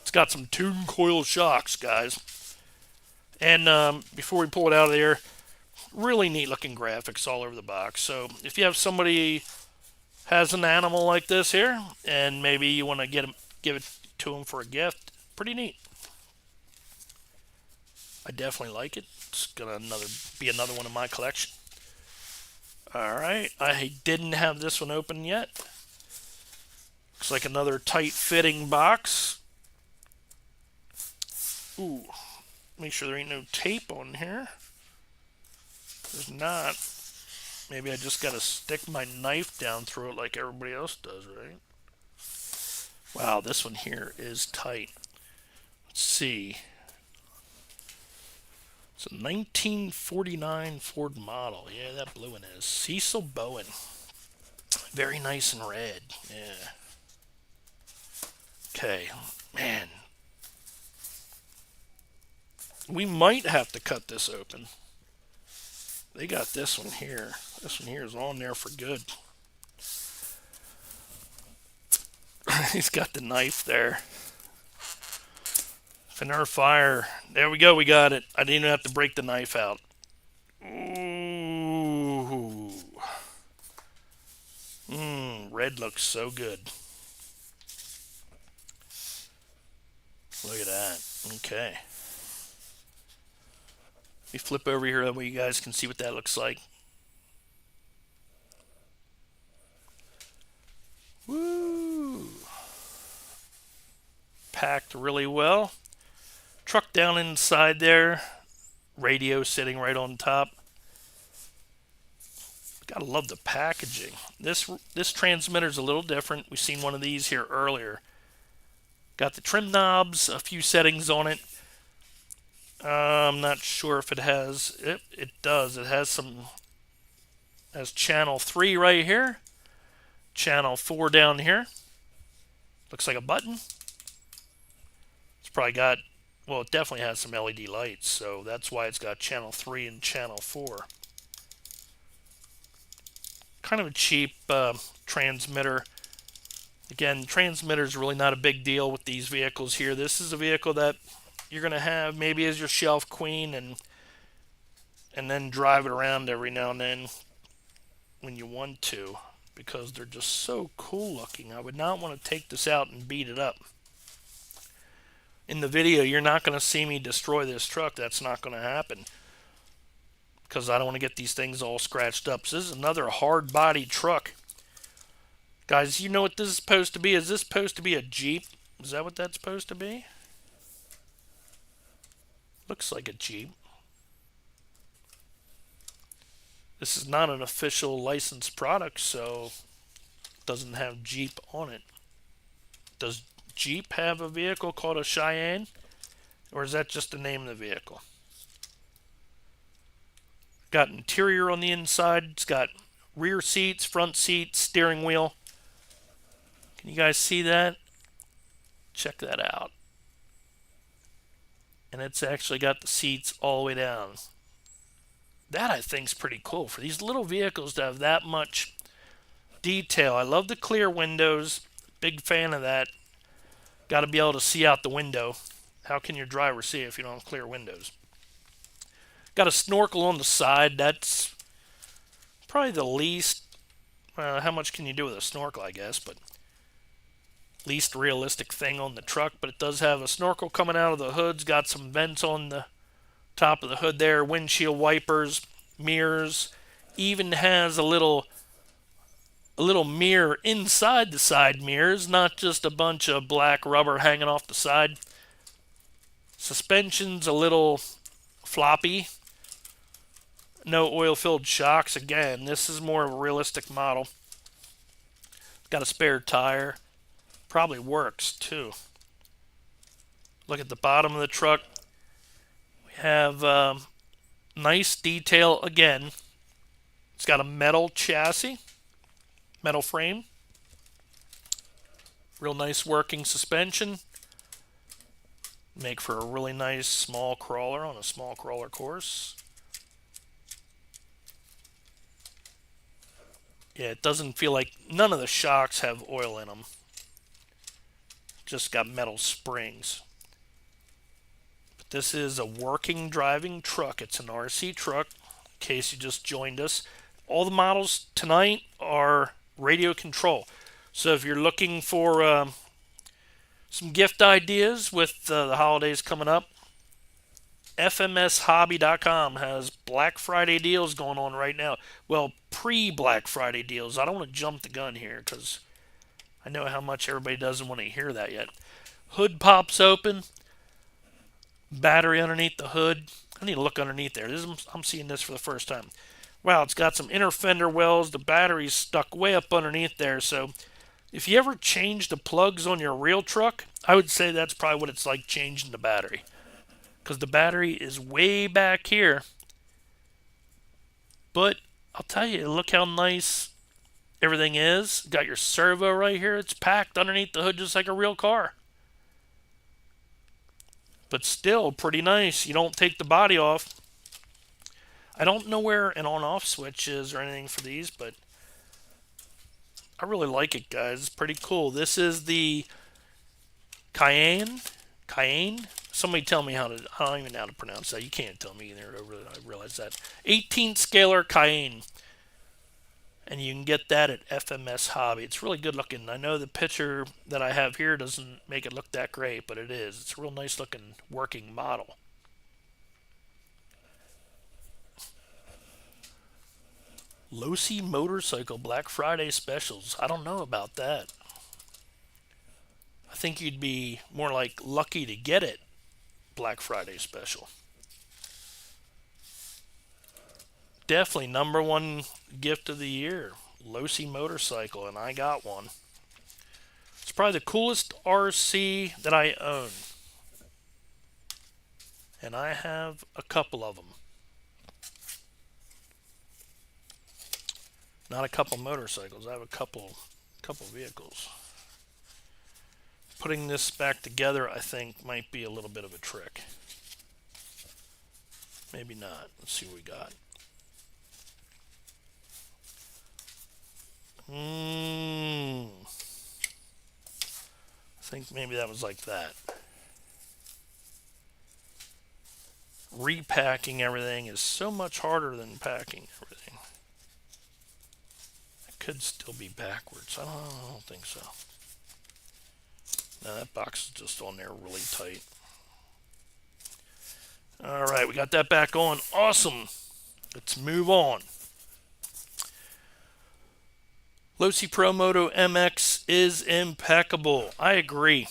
It's got some tuned coil shocks, guys. And before we pull it out of there, really neat looking graphics all over the box. So if you have somebody has an animal like this here, and maybe you want to give it to them for a gift, pretty neat. I definitely like it. It's gonna be another one in my collection. Alright, I didn't have this one open yet. Looks like another tight fitting box. Ooh, make sure there ain't no tape on here. There's not. Maybe I just gotta stick my knife down through it like everybody else does, right? Wow, this one here is tight. Let's see. It's a 1949 Ford model. Yeah, that blue one is. Cecil Bowen. Very nice and red. Yeah. Okay. Man. We might have to cut this open. They got this one here. This one here is on there for good. He's got the knife there. Finner fire. There we go. We got it. I didn't even have to break the knife out. Ooh. Red looks so good. Look at that. Okay. Let me flip over here that way you guys can see what that looks like. Woo. Packed really well. Truck down inside there, radio sitting right on top. Gotta love the packaging. This transmitter's a little different. We've seen one of these here earlier. Got the trim knobs, a few settings on it. I'm not sure if it has. It does. It has channel 3 right here, channel 4 down here. Looks like a button. It's probably got, well, it definitely has some LED lights, so that's why it's got channel 3 and channel 4. Kind of a cheap transmitter. Again, transmitter's really not a big deal with these vehicles here. This is a vehicle that you're going to have maybe as your shelf queen and then drive it around every now and then when you want to, because they're just so cool looking. I would not want to take this out and beat it up. In the video, you're not going to see me destroy this truck. That's not going to happen, because I don't want to get these things all scratched up. So this is another hard body truck. Guys, you know what this is supposed to be? Is this supposed to be a Jeep? Is that what that's supposed to be? Looks like a Jeep. This is not an official licensed product, so it doesn't have Jeep on it. Does Jeep have a vehicle called a Cheyenne? Or is that just the name of the vehicle? Got interior on the inside. It's got rear seats, front seats, steering wheel. Can you guys see that? Check that out. And it's actually got the seats all the way down. That, I think, is pretty cool for these little vehicles to have that much detail. I love the clear windows. Big fan of that. Got to be able to see out the window. How can your driver see if you don't have clear windows? Got a snorkel on the side. That's probably the least. How much can you do with a snorkel, I guess, but least realistic thing on the truck. But it does have a snorkel coming out of the hood. It's got some vents on the top of the hood there, windshield wipers, mirrors. Even has a little mirror inside the side mirrors, not just a bunch of black rubber hanging off the side. Suspension's a little floppy. No oil-filled shocks. Again, this is more of a realistic model. Got a spare tire. Probably works too. Look at the bottom of the truck. We have nice detail again. It's got a metal chassis, metal frame. Real nice working suspension. Make for a really nice small crawler on a small crawler course. Yeah, it doesn't feel like, none of the shocks have oil in them. Just got metal springs. But this is a working driving truck. It's an RC truck, in case you just joined us. All the models tonight are radio control. So if you're looking for some gift ideas with the holidays coming up, FMSHobby.com has Black Friday deals going on right now. Well, pre-Black Friday deals. I don't want to jump the gun here because I know how much everybody doesn't want to hear that yet. Hood pops open. Battery underneath the hood. I need to look underneath there. I'm seeing this for the first time. Wow, it's got some inner fender wells. The battery's stuck way up underneath there. So if you ever change the plugs on your real truck, I would say that's probably what it's like changing the battery. Because the battery is way back here. But I'll tell you, look how nice everything is. Got your servo right here. It's packed underneath the hood just like a real car. But still pretty nice. You don't take the body off. I don't know where an on-off switch is or anything for these, but I really like it, guys. It's pretty cool. This is the Cayenne. Somebody tell me how to, I don't even know how to pronounce that. You can't tell me either. I realize that. 18th scalar Cayenne. And you can get that at FMS Hobby. It's really good looking. I know the picture that I have here doesn't make it look that great, but it is. It's a real nice looking working model. Losi Motorcycle Black Friday specials. I don't know about that. I think you'd be more like lucky to get it. Black Friday special. Definitely #1 gift of the year. Losi motorcycle, and I got one. It's probably the coolest RC that I own. And I have a couple of them. Not a couple motorcycles, I have a couple vehicles. Putting this back together, I think, might be a little bit of a trick. Maybe not. Let's see what we got. I think maybe that was like that. Repacking everything is so much harder than packing everything. It could still be backwards. I don't think so. Now that box is just on there really tight. Alright, we got that back on. Awesome. Let's move on. Losi Pro Moto MX is impeccable. I agree.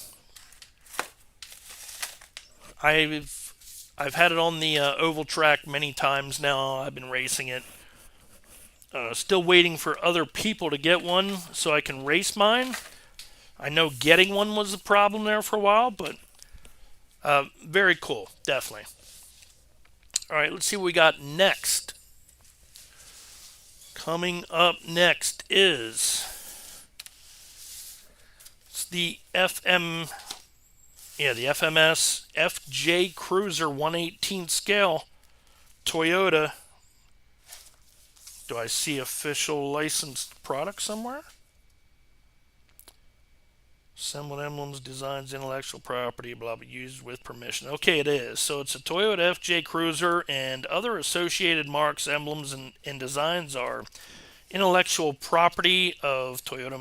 I've had it on the oval track many times now. I've been racing it. Still waiting for other people to get one so I can race mine. I know getting one was a problem there for a while, but very cool, definitely. All right, let's see what we got next. Coming up next is the FMS FJ Cruiser 1/18 scale Toyota. Do I see official licensed product somewhere? Assembled emblems, designs, intellectual property, blah, blah, used with permission. Okay, it is. So it's a Toyota FJ Cruiser, and other associated marks, emblems, and designs are intellectual property of Toyota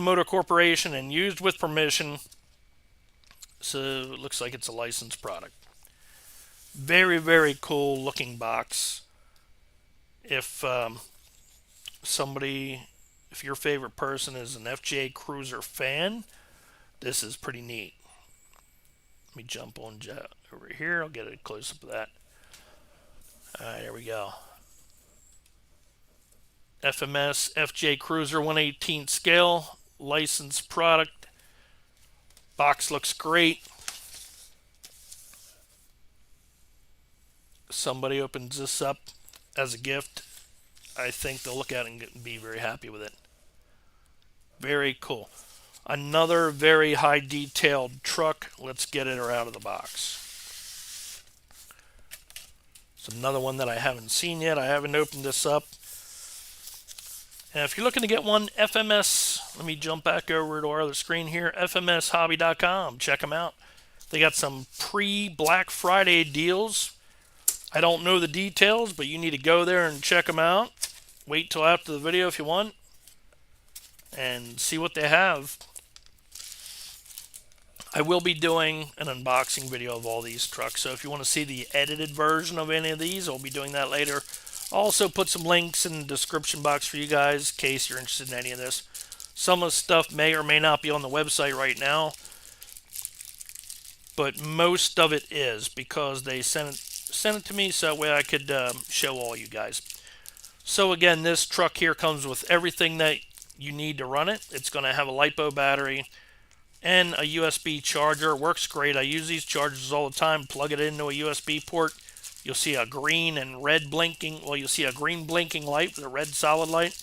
Motor Corporation and used with permission. So it looks like it's a licensed product. Very, very cool looking box. If your favorite person is an FJ Cruiser fan, this is pretty neat. Let me jump on over here. I'll get a close up of that. Alright, there we go. FMS FJ Cruiser 1/18 scale, licensed product. Box looks great. Somebody opens this up as a gift, I think they'll look at it and be very happy with it. Very cool. Another very high detailed truck. Let's get it out of the box. It's another one that I haven't seen yet. I haven't opened this up. And if you're looking to get one, FMS, let me jump back over to our other screen here, FMSHobby.com. Check them out. They got some pre-Black Friday deals. I don't know the details, but you need to go there and check them out. Wait till after the video if you want and see what they have. I will be doing an unboxing video of all these trucks, so if you want to see the edited version of any of these, I'll be doing that later. I'll also put some links in the description box for you guys in case you're interested in any of this. Some of the stuff may or may not be on the website right now, but most of it is because they sent it to me so that way I could show all you guys. So again, this truck here comes with everything that you need to run it. It's going to have a LiPo battery and a USB charger. It works great. I use these chargers all the time. Plug it into a USB port. You'll see a green and red blinking. Well, you'll see a green blinking light with a red solid light.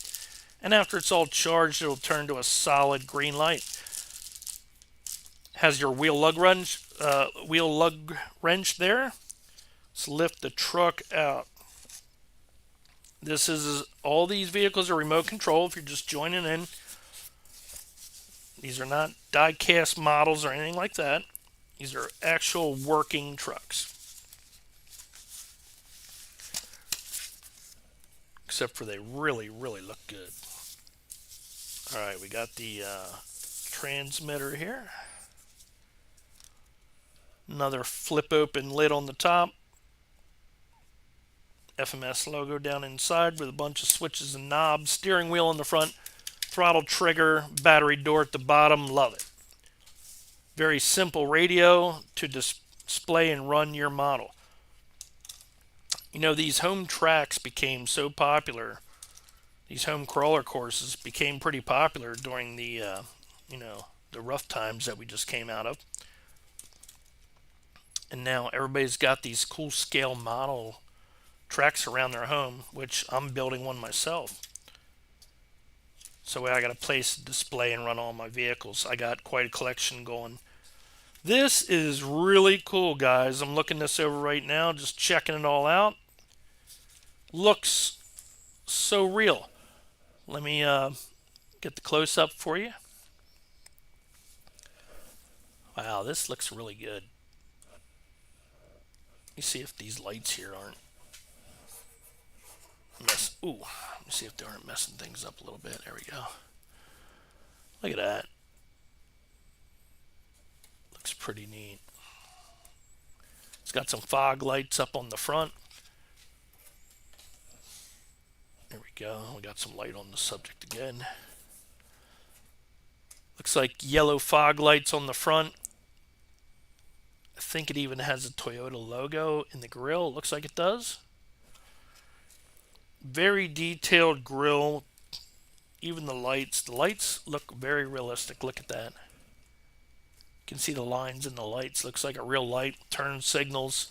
And after it's all charged, it'll turn to a solid green light. Has your wheel lug wrench there. Let's lift the truck out. This is, all these vehicles are remote control if you're just joining in. These are not die-cast models or anything like that. These are actual working trucks. Except for they really, really look good. Alright, we got the transmitter here. Another flip open lid on the top. FMS logo down inside with a bunch of switches and knobs. Steering wheel in the front. Throttle trigger. Battery door at the bottom. Love it. Very simple radio to display and run your model. You know, these home tracks became so popular. These home crawler courses became pretty popular during the, the rough times that we just came out of. And now everybody's got these cool scale model tracks around their home, which I'm building one myself. So I got a place to display and run all my vehicles. I got quite a collection going. This is really cool, guys. I'm looking this over right now, just checking it all out. Looks so real. Let me get the close-up for you. Wow, this looks really good. Let me see if these lights here aren't Ooh, let me see if they aren't messing things up a little bit. There we go. Look at that. Looks pretty neat. It's got some fog lights up on the front. There we go. We got some light on the subject again. Looks like yellow fog lights on the front. I think it even has a Toyota logo in the grill. Looks like it does. Very detailed grill. Even the lights. The lights look very realistic. Look at that. You can see the lines in the lights. Looks like a real light. Turn signals.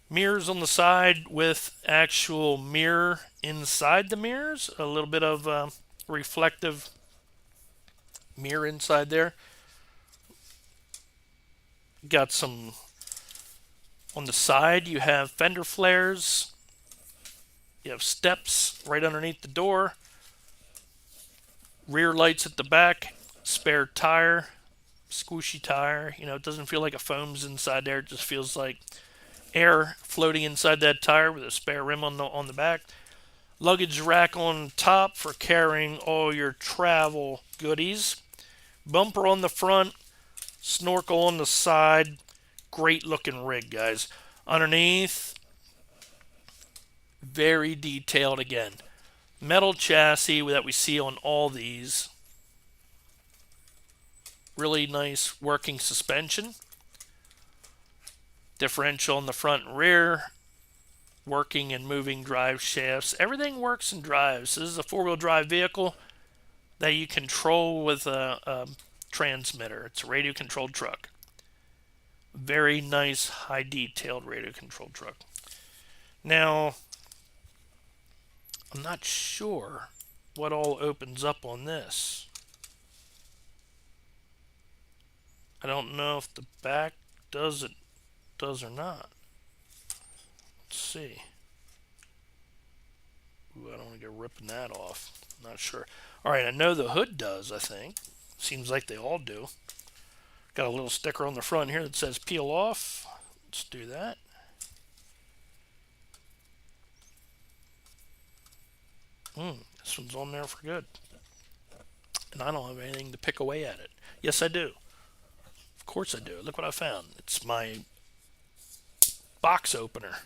Mirrors on the side with actual mirror inside the mirrors. A little bit of reflective mirror inside there. Got some on the side. You have fender flares. You have steps right underneath the door. Rear lights at the back. Spare tire. Squishy tire. You know, it doesn't feel like a foam's inside there. It just feels like air floating inside that tire with a spare rim on the back. Luggage rack on top for carrying all your travel goodies. Bumper on the front. Snorkel on the side. Great looking rig, guys. Underneath, very detailed again. Metal chassis that we see on all these. Really nice working suspension. Differential on the front and rear. Working and moving drive shafts. Everything works and drives. This is a four-wheel drive vehicle that you control with a transmitter. It's a radio controlled truck. Very nice, high detailed radio controlled truck. Now, I'm not sure what all opens up on this. I don't know if the back does or not. Let's see. Ooh, I don't want to go ripping that off. Not sure. Alright, I know the hood does, I think. Seems like they all do. Got a little sticker on the front here that says peel off. Let's do that. This one's on there for good. And I don't have anything to pick away at it. Yes, I do. Of course I do. Look what I found. It's my box opener.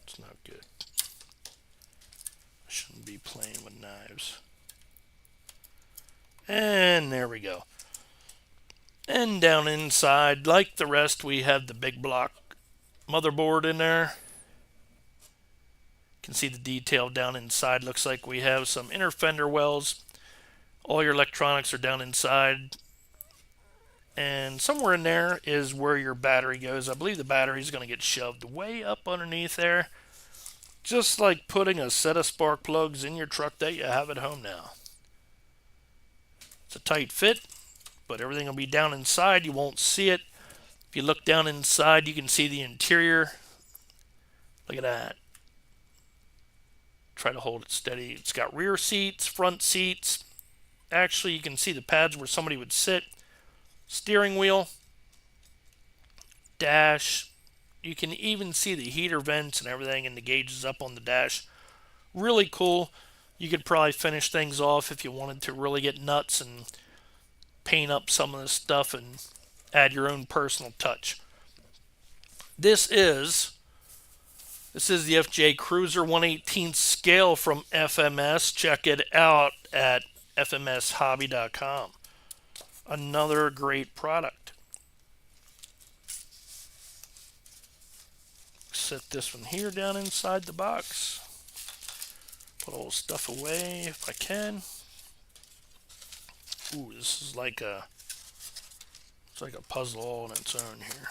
It's not good. I shouldn't be playing with knives. And there we go. And down inside, like the rest, we have the big block motherboard in there. You can see the detail down inside. Looks like we have some inner fender wells. All your electronics are down inside. And somewhere in there is where your battery goes. I believe the battery is going to get shoved way up underneath there. Just like putting a set of spark plugs in your truck that you have at home now. It's a tight fit, but everything will be down inside. You won't see it. If you look down inside, you can see the interior. Look at that. Try to hold it steady. It's got rear seats, front seats. Actually, you can see the pads where somebody would sit. Steering wheel. Dash. You can even see the heater vents and everything and the gauges up on the dash. Really cool. You could probably finish things off if you wanted to really get nuts and paint up some of this stuff and add your own personal touch. This is This is the FJ Cruiser 1/18 scale from FMS. Check it out at FMSHobby.com. Another great product. Set this one here down inside the box. Put all the stuff away if I can. Ooh, this is like it's like a puzzle all on its own here.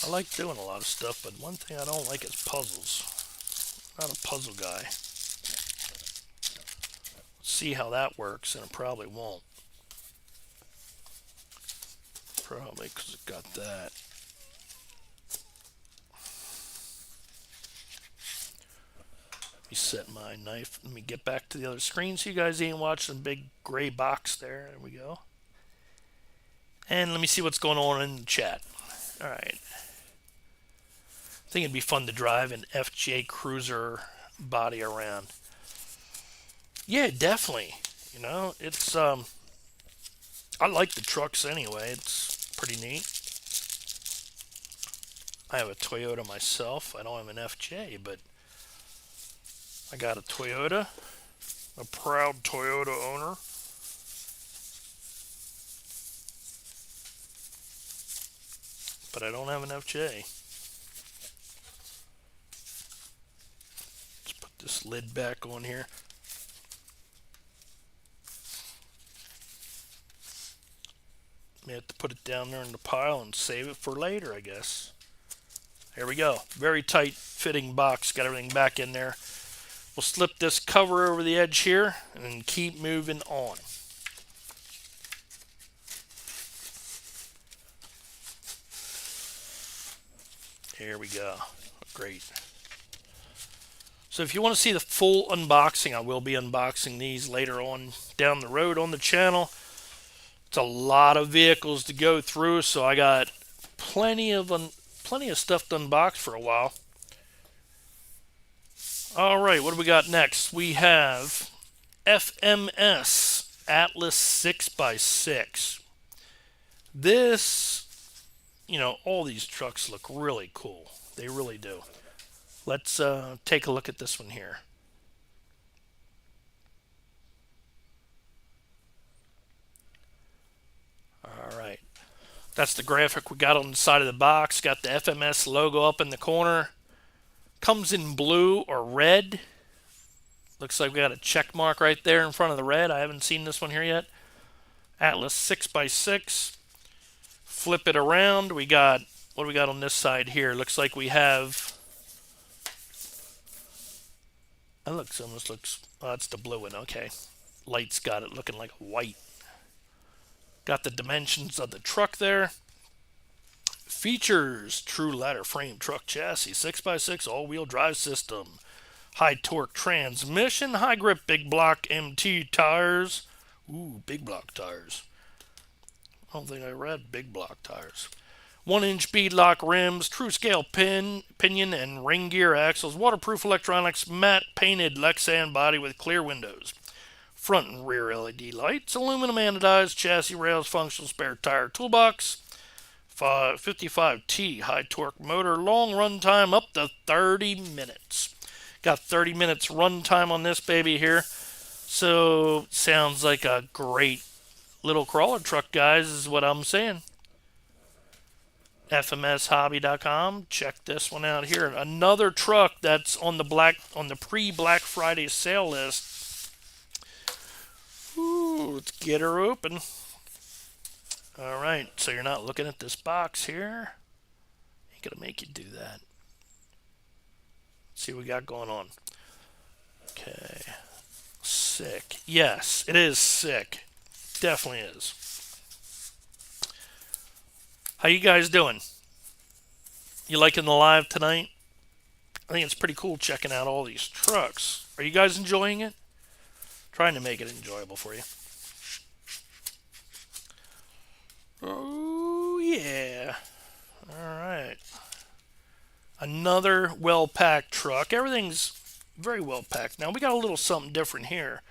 I like doing a lot of stuff, but one thing I don't like is puzzles. Not a puzzle guy. Let's see how that works, and it probably won't. Probably because it got that. Let me set my knife. Let me get back to the other screen so you guys ain't watching the big gray box there. There we go. And let me see what's going on in the chat. All right. I think it'd be fun to drive an FJ Cruiser body around. Yeah, definitely. You know, it's I like the trucks anyway. It's pretty neat. I have a Toyota myself. I don't have an FJ, but I got a Toyota. A proud Toyota owner. But I don't have an FJ. This lid back on here. May have to put it down there in the pile and save it for later, I guess. There we go. Very tight fitting box. Got everything back in there. We'll slip this cover over the edge here and keep moving on. There we go. Great. So if you want to see the full unboxing, I will be unboxing these later on down the road on the channel. It's a lot of vehicles to go through, so I got plenty of stuff to unbox for a while. All right, what do we got next? We have FMS Atlas 6x6. This, you know, all these trucks look really cool. They really do. Let's take a look at this one here. All right. That's the graphic we got on the side of the box. Got the FMS logo up in the corner. Comes in blue or red. Looks like we got a check mark right there in front of the red. I haven't seen this one here yet. Atlas 6x6. Flip it around. We got, what do we got on this side here? Looks like we have... That almost looks, oh, that's the blue one, okay. Light's got it looking like white. Got the dimensions of the truck there. Features, true ladder frame truck chassis, 6x6 all-wheel drive system, high torque transmission, high grip big block MT tires. Ooh, big block tires. I don't think I read big block tires. 1-inch beadlock rims, true scale pinion and ring gear axles, waterproof electronics, matte painted Lexan body with clear windows, front and rear LED lights, aluminum anodized chassis rails, functional spare tire toolbox, 55T high torque motor, long run time up to 30 minutes. Got 30 minutes run time on this baby here. So sounds like a great little crawler truck, guys, is what I'm saying. FMSHobby.com. Check this one out here. Another truck that's on the pre-Black Friday sale list. Ooh, let's get her open. All right, so you're not looking at this box here. Ain't gonna make you do that. Let's see what we got going on. Okay, sick. Yes, it is sick. Definitely is. How you guys doing? You liking the live tonight? I think it's pretty cool checking out all these trucks. Are you guys enjoying it? Trying to make it enjoyable for you. Oh, yeah. All right. Another well-packed truck. Everything's very well-packed. Now, we got a little something different here.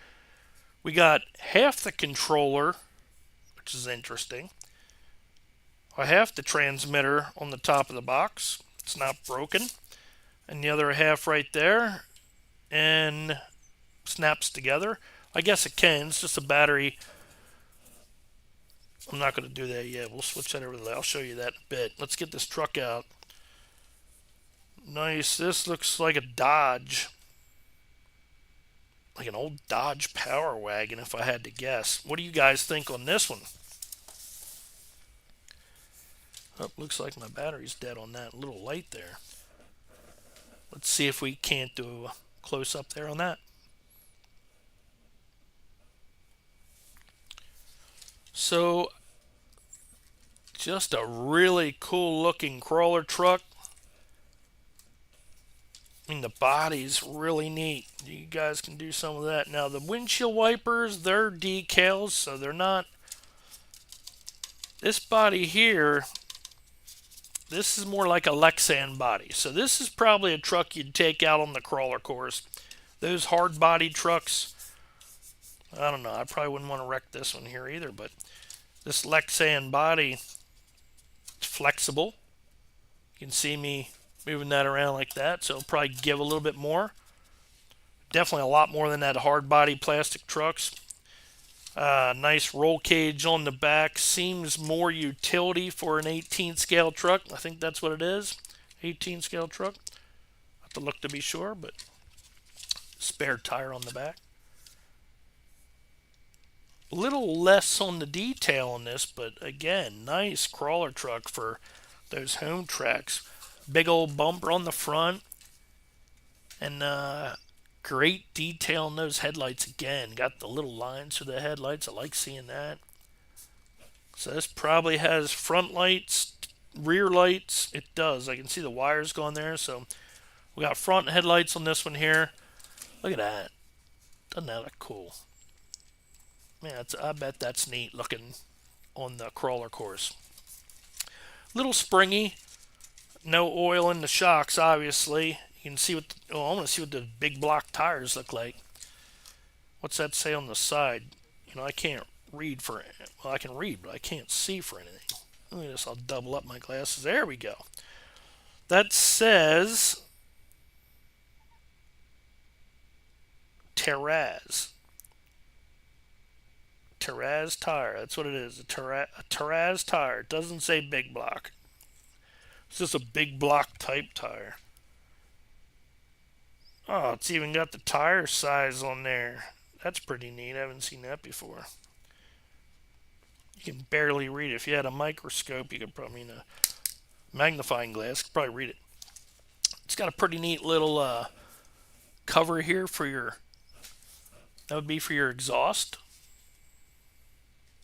We got half the controller, which is interesting. I have the transmitter on the top of the box. it's not broken. And the other half right there, and snaps together. I guess it can. It's just a battery. I'm not going to do that yet. We'll switch that over to that. I'll show you that in a bit. Let's get this truck out. Nice. This looks like a Dodge. Like an old Dodge Power Wagon, if I had to guess. What do you guys think on this one? Oh, looks like my battery's dead on that little light there. Let's see if we can't do a close-up there on that. So, just a really cool looking crawler truck. I mean, the body's really neat. You guys can do some of that. Now, the windshield wipers, they're decals, so they're not. This body here, this is more like a Lexan body. So this is probably a truck you'd take out on the crawler course. Those hard body trucks, I don't know. I probably wouldn't want to wreck this one here either, but this Lexan body, it's flexible. You can see me moving that around like that, so it'll probably give a little bit more. Definitely a lot more than that hard body plastic trucks. Nice roll cage on the back. Seems more utility for an 18 scale truck. I think that's what it is. 18 scale truck. I have to look to be sure, but spare tire on the back. A little less on the detail on this, but again, nice crawler truck for those home tracks. Big old bumper on the front, and great detail in those headlights again. Got the little lines for the headlights. I like seeing that. So this probably has front lights, rear lights. It does. I can see the wires going there. So we got front headlights on this one here. Look at that. Doesn't that look cool? Man, I bet that's neat looking on the crawler course. Little springy. No oil in the shocks, obviously. You can see what. I want to see what the big block tires look like. What's that say on the side? You know, I can't read for it. Well, I can read, but I can't see for anything. Let me just. I'll double up my glasses. There we go. That says Terraz. Terraz tire. That's what it is. A Terraz tire. It doesn't say big block. It's just a big block type tire. Oh, it's even got the tire size on there. That's pretty neat. I haven't seen that before. You can barely read it. If you had a microscope, you could probably, a magnifying glass, you could probably read it. It's got a pretty neat little cover here for your, that would be for your exhaust.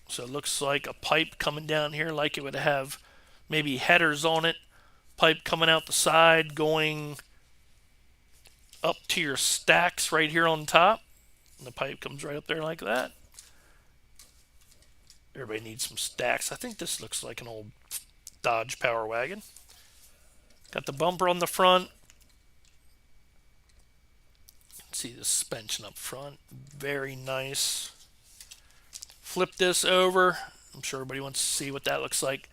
So it looks like a pipe coming down here, like it would have maybe headers on it. Pipe coming out the side, going up to your stacks right here on top. And the pipe comes right up there like that. Everybody needs some stacks. I think this looks like an old Dodge Power Wagon. Got the bumper on the front. See the suspension up front. Very nice. Flip this over. I'm sure everybody wants to see what that looks like.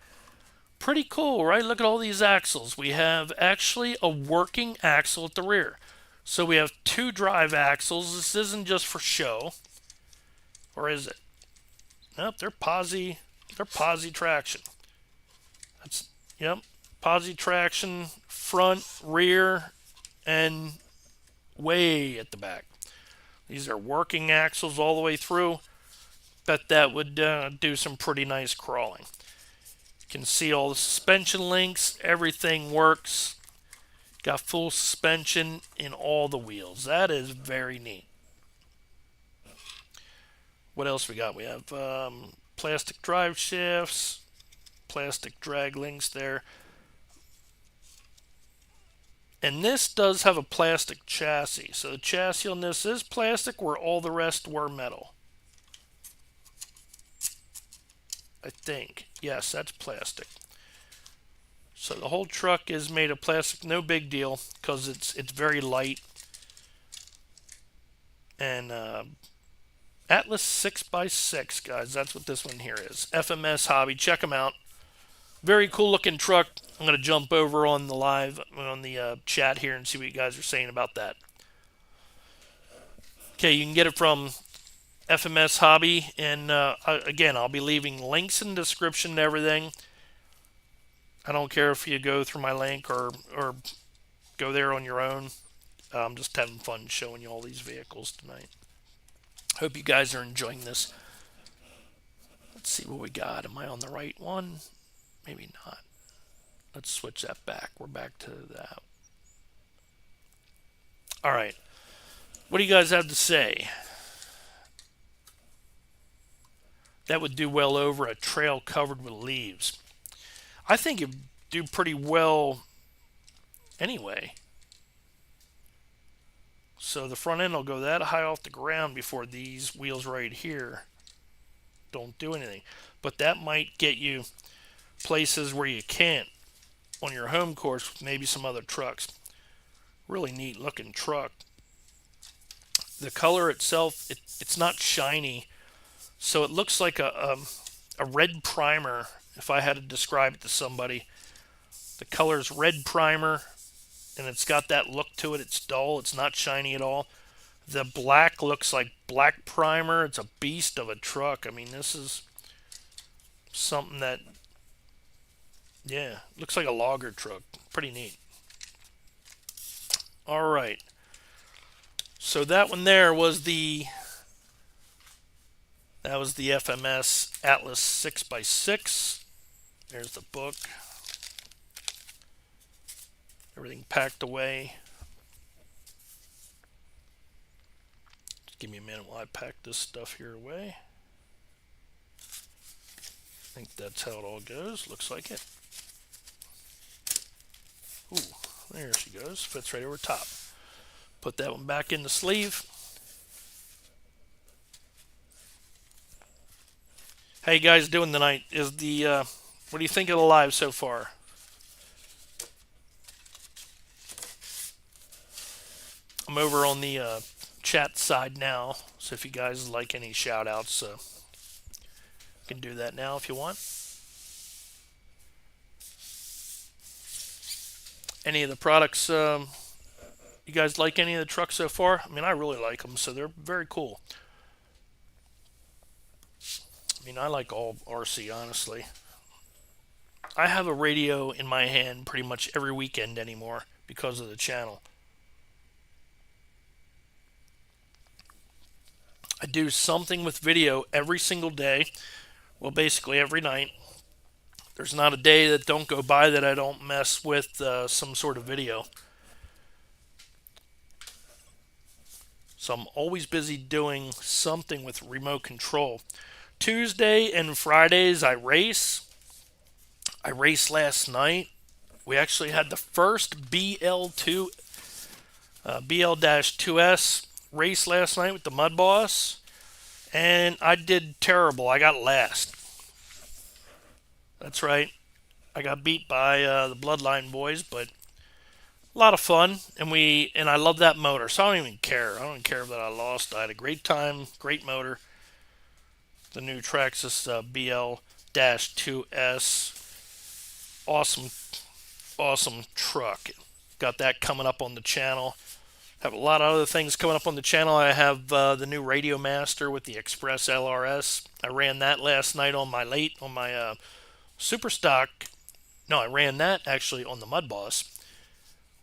Pretty cool, right? Look at all these axles. We have actually a working axle at the rear. So we have two drive axles. This isn't just for show. Or is it? Nope, they're posi traction. That's, yep, posi traction, front, rear, and way at the back. These are working axles all the way through. Bet that would do some pretty nice crawling. You can see all the suspension links. Everything works. Got full suspension in all the wheels. That is very neat. What else we got? We have plastic drive shafts, plastic drag links there. And this does have a plastic chassis. So the chassis on this is plastic where all the rest were metal. I think. Yes, that's plastic. So the whole truck is made of plastic. No big deal because it's very light. And Atlas 6x6, guys. That's what this one here is. FMS Hobby. Check them out. Very cool looking truck. I'm going to jump over on the live, on the chat here, and see what you guys are saying about that. Okay, you can get it from FMS Hobby, and again, I'll be leaving links in the description to everything. I don't care if you go through my link or go there on your own. I'm just having fun showing you all these vehicles tonight. Hope you guys are enjoying this. Let's see what we got. Am I on the right one? Maybe not. Let's switch that back. We're back to that. All right. What do you guys have to say? That would do well over a trail covered with leaves. I think it'd do pretty well anyway. So the front end will go that high off the ground before these wheels right here don't do anything. But that might get you places where you can't on your home course with maybe some other trucks. Really neat looking truck. The color itself, it's not shiny, so it looks like a red primer. If I had to describe it to somebody, the color is red primer, and it's got that look to it. It's dull. It's not shiny at all. The black looks like black primer. It's a beast of a truck. I mean, this is something that, yeah, looks like a logger truck. Pretty neat. All right. So that one there was the FMS Atlas 6x6. There's the book. Everything packed away. Just give me a minute while I pack this stuff here away. I think that's how it all goes. Looks like it. Ooh, there she goes. Fits right over top. Put that one back in the sleeve. How you guys doing tonight? What do you think of the live so far? I'm over on the chat side now, so if you guys like any shout outs, you can do that now if you want. Any of the products, you guys like any of the trucks so far? I mean, I really like them, so they're very cool. I mean, I like all RC, honestly. I have a radio in my hand pretty much every weekend anymore because of the channel. I do something with video every single day. Well, basically every night. There's not a day that don't go by that I don't mess with some sort of video. So I'm always busy doing something with remote control. Tuesday and Fridays I race. I raced last night. We actually had the first BL-2S race last night with the Mud Boss, and I did terrible. I got last. That's right. I got beat by the Bloodline boys, but a lot of fun, and I love that motor, so I don't even care. I don't care that I lost. I had a great time, great motor. The new Traxxas BL-2S, awesome truck. Got that coming up on the channel. Have a lot of other things coming up on the channel. I have the new Radio Master with the Express LRS. I ran that last night on my Super Stock. No, I ran that actually on the Mud Boss.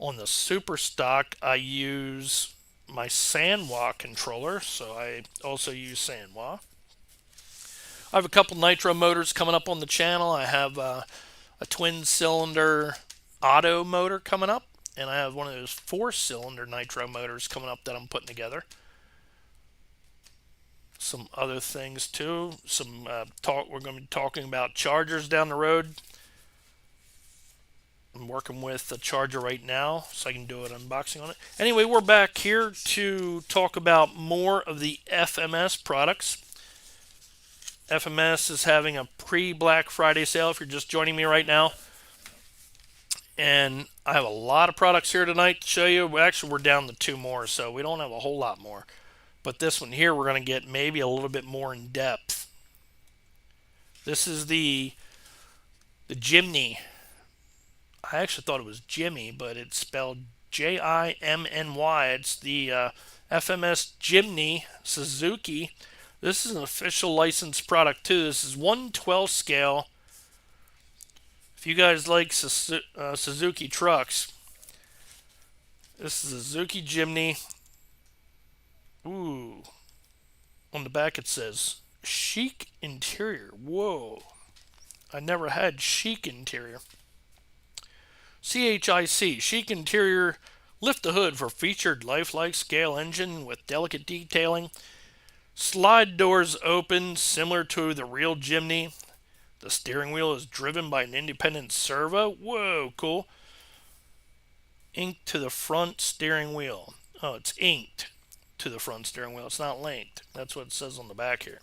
On the Super Stock, I use my Sanwa controller, so I also use Sanwa. I have a couple nitro motors coming up on the channel. I have a twin-cylinder auto motor coming up, and I have one of those 4-cylinder nitro motors coming up that I'm putting together. Some other things too. We're going to be talking about chargers down the road. I'm working with a charger right now, so I can do an unboxing on it. Anyway, we're back here to talk about more of the FMS products. FMS is having a pre-Black Friday sale if you're just joining me right now. And I have a lot of products here tonight to show you. Actually, we're down to 2 more, so we don't have a whole lot more. But this one here, we're going to get maybe a little bit more in depth. This is the Jimny I actually thought it was Jimmy, but it's spelled Jimny. It's the FMS Jimny Suzuki. This is an official licensed product too. This is 1/12 scale. If you guys like Suzuki trucks, this is a Suzuki Jimny. Ooh, on the back it says chic interior. Whoa, I never had chic interior. CHIC, chic interior. Lift the hood for featured lifelike scale engine with delicate detailing. Slide doors open, similar to the real Jimny. The steering wheel is driven by an independent servo. Whoa, cool. Inked to the front steering wheel. Oh, it's inked to the front steering wheel. It's not linked. That's what it says on the back here.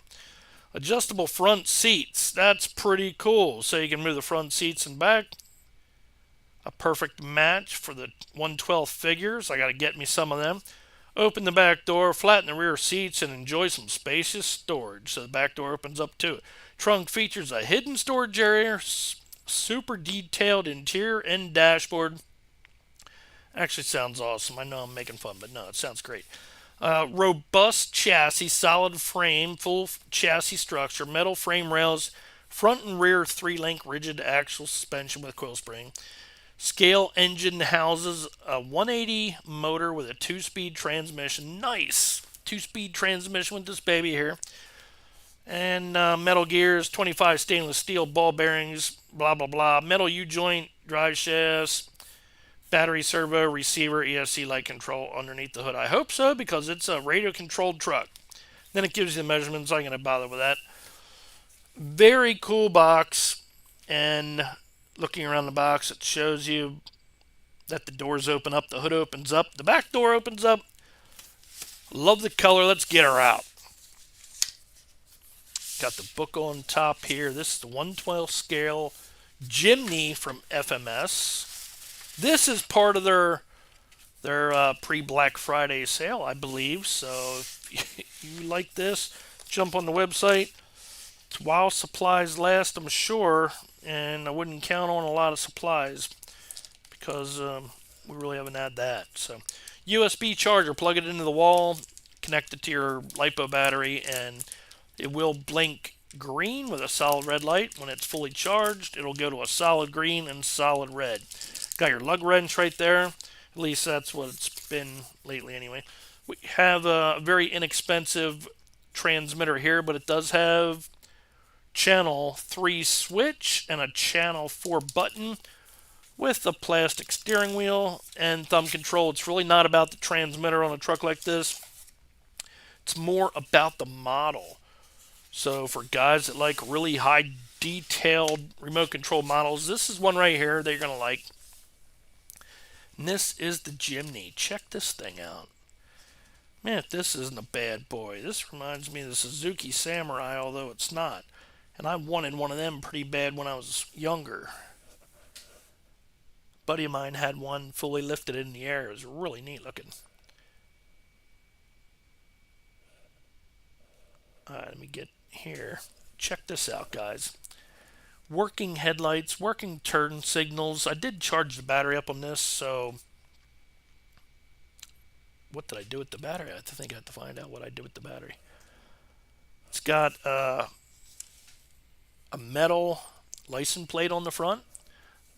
Adjustable front seats. That's pretty cool. So you can move the front seats and back. A perfect match for the 1/12 figures. I got to get me some of them. Open the back door, flatten the rear seats, and enjoy some spacious storage. So the back door opens up too. Trunk features a hidden storage area, super detailed interior and dashboard. Actually sounds awesome. I know I'm making fun, but no, it sounds great. Robust chassis, solid frame, full chassis structure, metal frame rails, front and rear 3-link rigid axle suspension with coil spring. Scale engine houses a 180 motor with a 2-speed transmission. Nice 2-speed transmission with this baby here. And metal gears, 25 stainless steel ball bearings, blah, blah, blah. Metal U-joint, drive shafts, battery servo, receiver, ESC light control underneath the hood. I hope so, because it's a radio-controlled truck. Then it gives you the measurements. I'm going to bother with that. Very cool box. And looking around the box, it shows you that the doors open up, the hood opens up, the back door opens up. Love the color. Let's get her out. Got the book on top here. This is the 1/12 scale Jimny from FMS. This is part of their pre-Black Friday sale, I believe. So if you like this, jump on the website. It's while supplies last, I'm sure. And I wouldn't count on a lot of supplies because we really haven't had that. So USB charger, plug it into the wall, connect it to your LiPo battery, and it will blink green with a solid red light. When it's fully charged, it'll go to a solid green and solid red. Got your lug wrench right there. At least that's what it's been lately anyway. We have a very inexpensive transmitter here, but it does have channel 3 switch and a channel 4 button with a plastic steering wheel and thumb control. It's really not about the transmitter on a truck like this. It's more about the model. So for guys that like really high detailed remote control models, this is one right here that you're going to like. And this is the Jimny. Check this thing out. Man, if this isn't a bad boy. This reminds me of the Suzuki Samurai, although it's not. And I wanted one of them pretty bad when I was younger. A buddy of mine had one fully lifted in the air. It was really neat looking. Alright, let me get here. Check this out, guys. Working headlights, working turn signals. I did charge the battery up on this, so what did I do with the battery? I think I have to find out what I did with the battery. It's got a metal license plate on the front,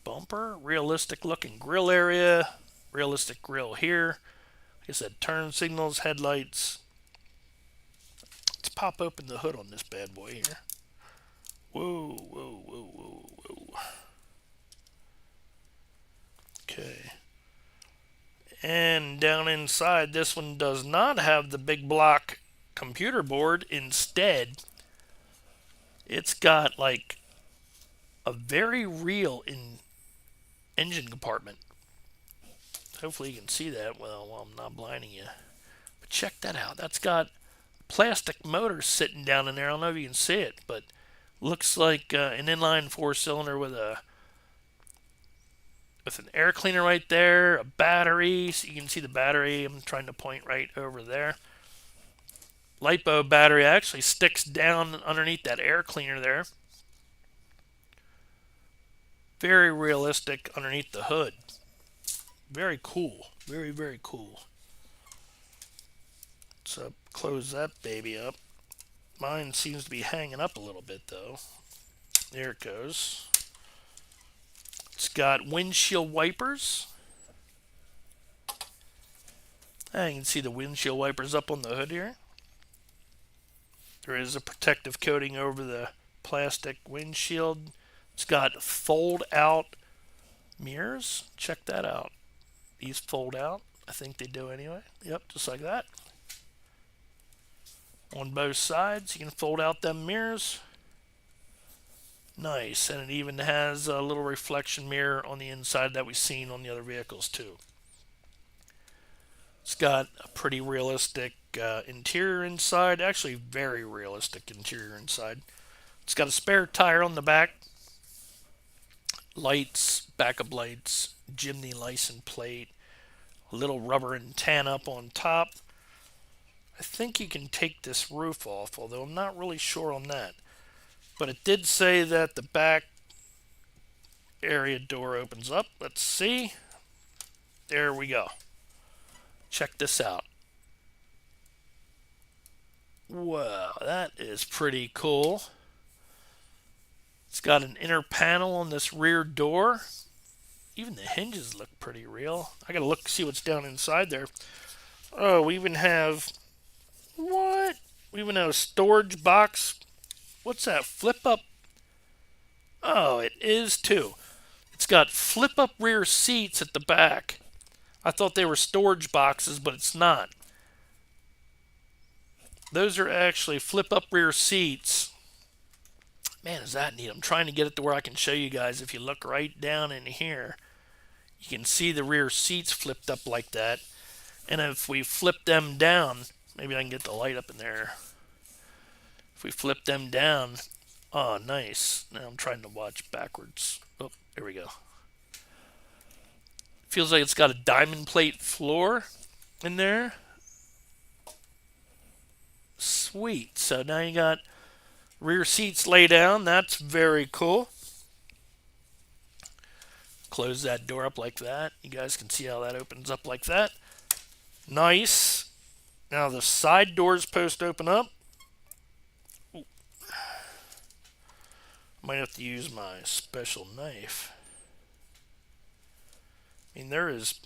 bumper, realistic looking grill area, realistic grill here. Like I said, turn signals, headlights. Let's pop open the hood on this bad boy here. Whoa, whoa, whoa, whoa, whoa. Okay. And down inside, this one does not have the big block computer board. Instead, it's got like a very real engine compartment. Hopefully you can see that while I'm not blinding you. But check that out. That's got plastic motors sitting down in there. I don't know if you can see it, but looks like an inline 4-cylinder with an air cleaner right there, a battery, so you can see the battery. I'm trying to point right over there. LiPo battery actually sticks down underneath that air cleaner there. Very realistic underneath the hood. Very cool. Very, very cool. So close that baby up. Mine seems to be hanging up a little bit though. There it goes. It's got windshield wipers. And you can see the windshield wipers up on the hood here. There is a protective coating over the plastic windshield. It's got fold out mirrors. Check that out. These fold out. I think they do anyway. Yep, just like that. On both sides, you can fold out them mirrors. Nice, and it even has a little reflection mirror on the inside that we've seen on the other vehicles too. It's got a pretty realistic interior inside, actually very realistic interior inside. It's got a spare tire on the back, lights, backup lights, chimney license plate, a little rubber antenna up on top. I think you can take this roof off, although I'm not really sure on that. But it did say that the back area door opens up. Let's see. There we go. Check this out. Wow, that is pretty cool. It's got an inner panel on this rear door. Even the hinges look pretty real. I gotta look see what's down inside there. Oh, we even have... What? We even have a storage box. What's that? Flip up? Oh, it is too. It's got flip up rear seats at the back. I thought they were storage boxes, but it's not. Those are actually flip up rear seats. Man, is that neat. I'm trying to get it to where I can show you guys. If you look right down in here, you can see the rear seats flipped up like that. And if we flip them down, maybe I can get the light up in there. If we flip them down, oh, nice. Now I'm trying to watch backwards. Oh, there we go. Feels like it's got a diamond plate floor in there. Sweet. So now you got rear seats lay down. That's very cool. Close that door up like that. You guys can see how that opens up like that. Nice. Now the side doors post open up. Ooh. Might have to use my special knife. I mean, there is...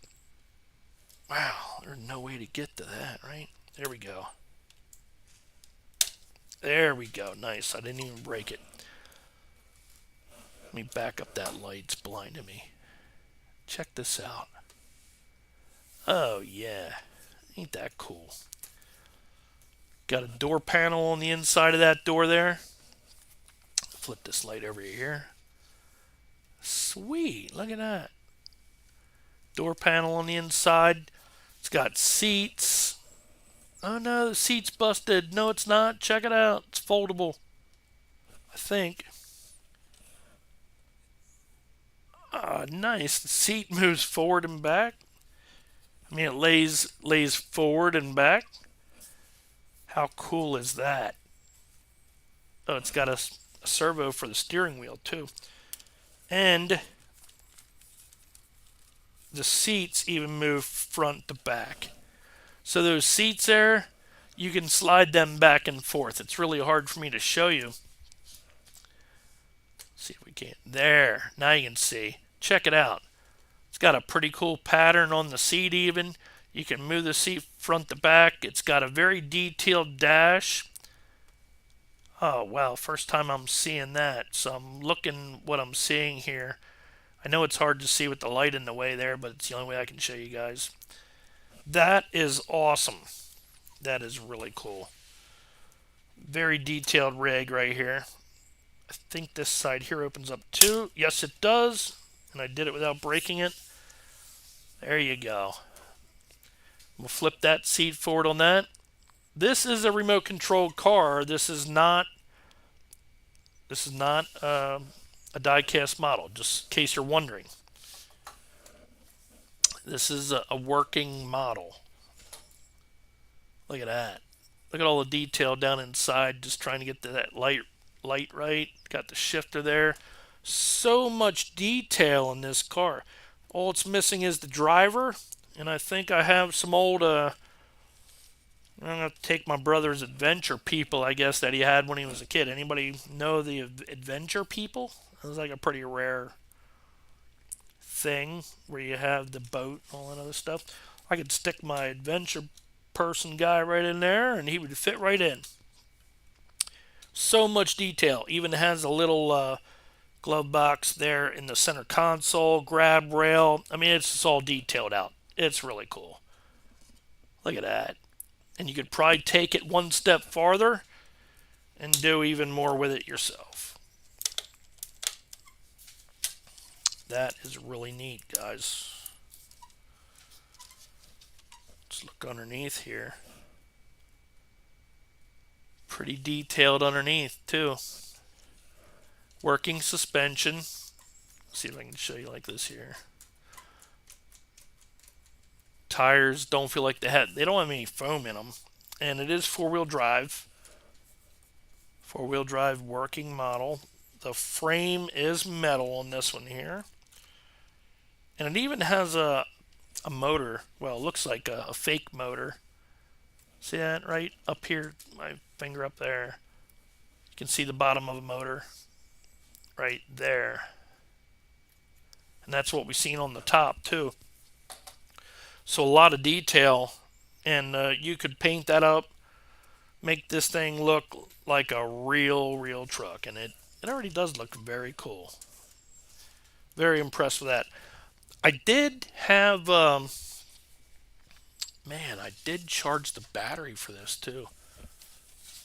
Wow, there's no way to get to that, right? There we go. There we go. Nice. I didn't even break it. Let me back up that light. It's blinding me. Check this out. Oh, yeah. Ain't that cool? Got a door panel on the inside of that door there. Flip this light over here. Sweet. Look at that. Door panel on the inside. It's got seats. Oh no, the seat's busted. No, it's not. Check it out. It's foldable. I think. Ah, nice. The seat moves forward and back. I mean, it lays forward and back. How cool is that? Oh, it's got a servo for the steering wheel too. And the seats even move front to back. So those seats there, you can slide them back and forth. It's really hard for me to show you. See if we can. There. Now you can see. Check it out. It's got a pretty cool pattern on the seat even. You can move the seat front to back. It's got a very detailed dash. Oh, wow. First time I'm seeing that. So I'm looking what I'm seeing here. I know it's hard to see with the light in the way there, but it's the only way I can show you guys. That is awesome. That is really cool. Very detailed rig right here. I think this side here opens up too. Yes, it does. And I did it without breaking it. There you go. We'll flip that seat forward on that. This is a remote controlled car. This is not a die-cast model, just in case you're wondering. This is a working model. Look at that. Look at all the detail down inside, just trying to get that light right. Got the shifter there. So much detail in this car. All it's missing is the driver, and I think I have some old I'm gonna take my brother's adventure people, I guess, that he had when he was a kid. Anybody know the adventure people? It was like a pretty rare thing where you have the boat and all that other stuff. I could stick my adventure person guy right in there and he would fit right in. So much detail. Even has a little glove box there in the center console, grab rail. I mean, it's just all detailed out. It's really cool. Look at that. And you could probably take it one step farther and do even more with it yourself. That is really neat, guys. Let's look underneath here. Pretty detailed underneath, too. Working suspension. Let's see if I can show you like this here. Tires don't feel like they don't have any foam in them. And it is four-wheel drive. Four-wheel drive working model. The frame is metal on this one here. And it even has a motor. Well, it looks like a fake motor. See that right up here? My finger up there. You can see the bottom of a motor right there. And that's what we've seen on the top too. So a lot of detail, and you could paint that up, make this thing look like a real truck, and it already does look very cool. Very impressed with that. I did have man, I did charge the battery for this too.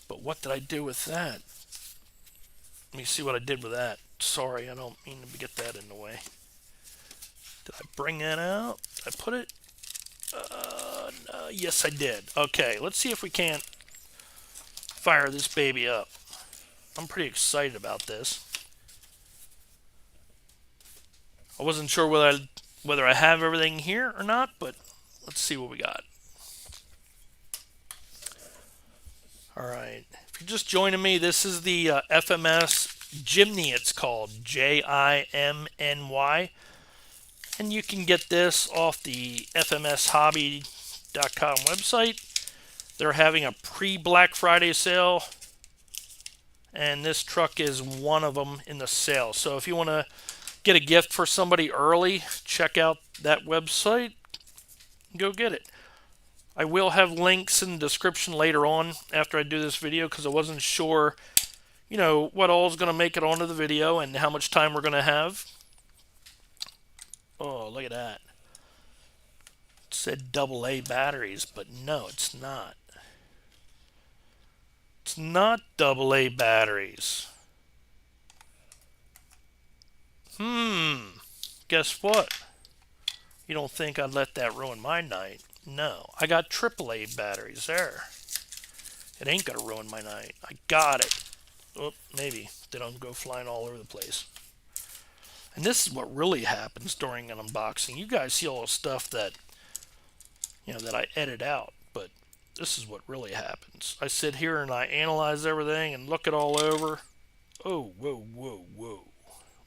But what did I do with that? Let me see what I did with that. Sorry, I don't mean to get that in the way. Did I bring that out? Did I put it? No, yes, I did. Okay, let's see if we can't fire this baby up. I'm pretty excited about this. I wasn't sure whether I have everything here or not, but let's see what we got. All right. If you're just joining me, this is the FMS Jimny, it's called. Jimny. And you can get this off the FMSHobby.com website. They're having a pre-Black Friday sale, and this truck is one of them in the sale. So if you want to get a gift for somebody early, check out that website. Go get it. I will have links in the description later on after I do this video because I wasn't sure, what all is going to make it onto the video and how much time we're going to have. Oh, look at that. It said AA batteries, but no, it's not. It's not AA batteries. Guess what? You don't think I'd let that ruin my night? No, I got AAA batteries there. It ain't gonna ruin my night. I got it. Oh, maybe they don't go flying all over the place. And this is what really happens during an unboxing. You guys see all the stuff that that I edit out, but this is what really happens. I sit here and I analyze everything and look it all over. Oh, whoa.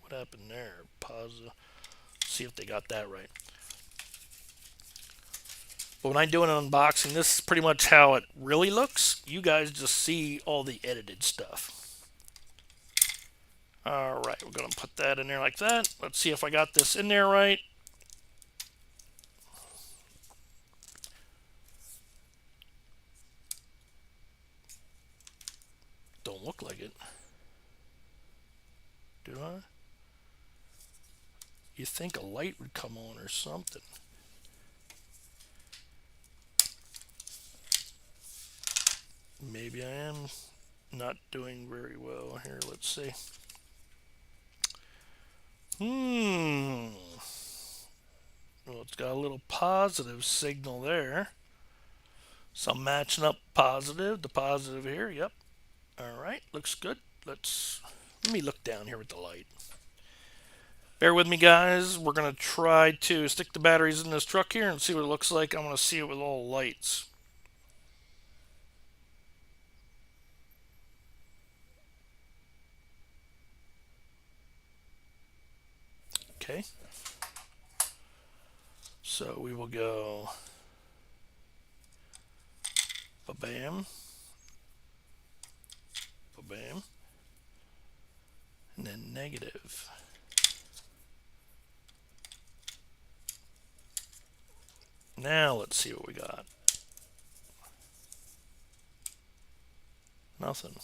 What happened there? Pause. See if they got that right. But when I do an unboxing, this is pretty much how it really looks. You guys just see all the edited stuff. Alright, we're going to put that in there like that. Let's see if I got this in there right. Don't look like it. Do I? You think a light would come on or something. Maybe I am not doing very well here. Let's see. Well, it's got a little positive signal there. So I'm matching up the positive here. Yep. All right, looks good. Let me look down here with the light. Bear with me, guys. We're going to try to stick the batteries in this truck here and see what it looks like. I want to see it with all the lights. Okay. So we will go ba-bam, ba-bam, and then negative. Now let's see what we got. Nothing.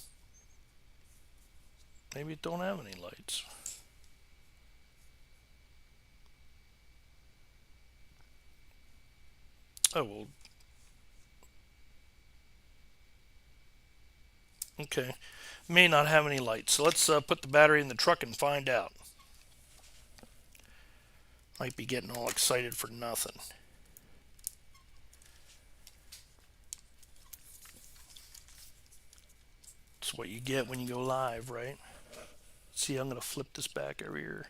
Maybe it don't have any lights. Oh, well. Okay. May not have any lights. So let's put the battery in the truck and find out. Might be getting all excited for nothing. It's what you get when you go live, right? See, I'm going to flip this back over here.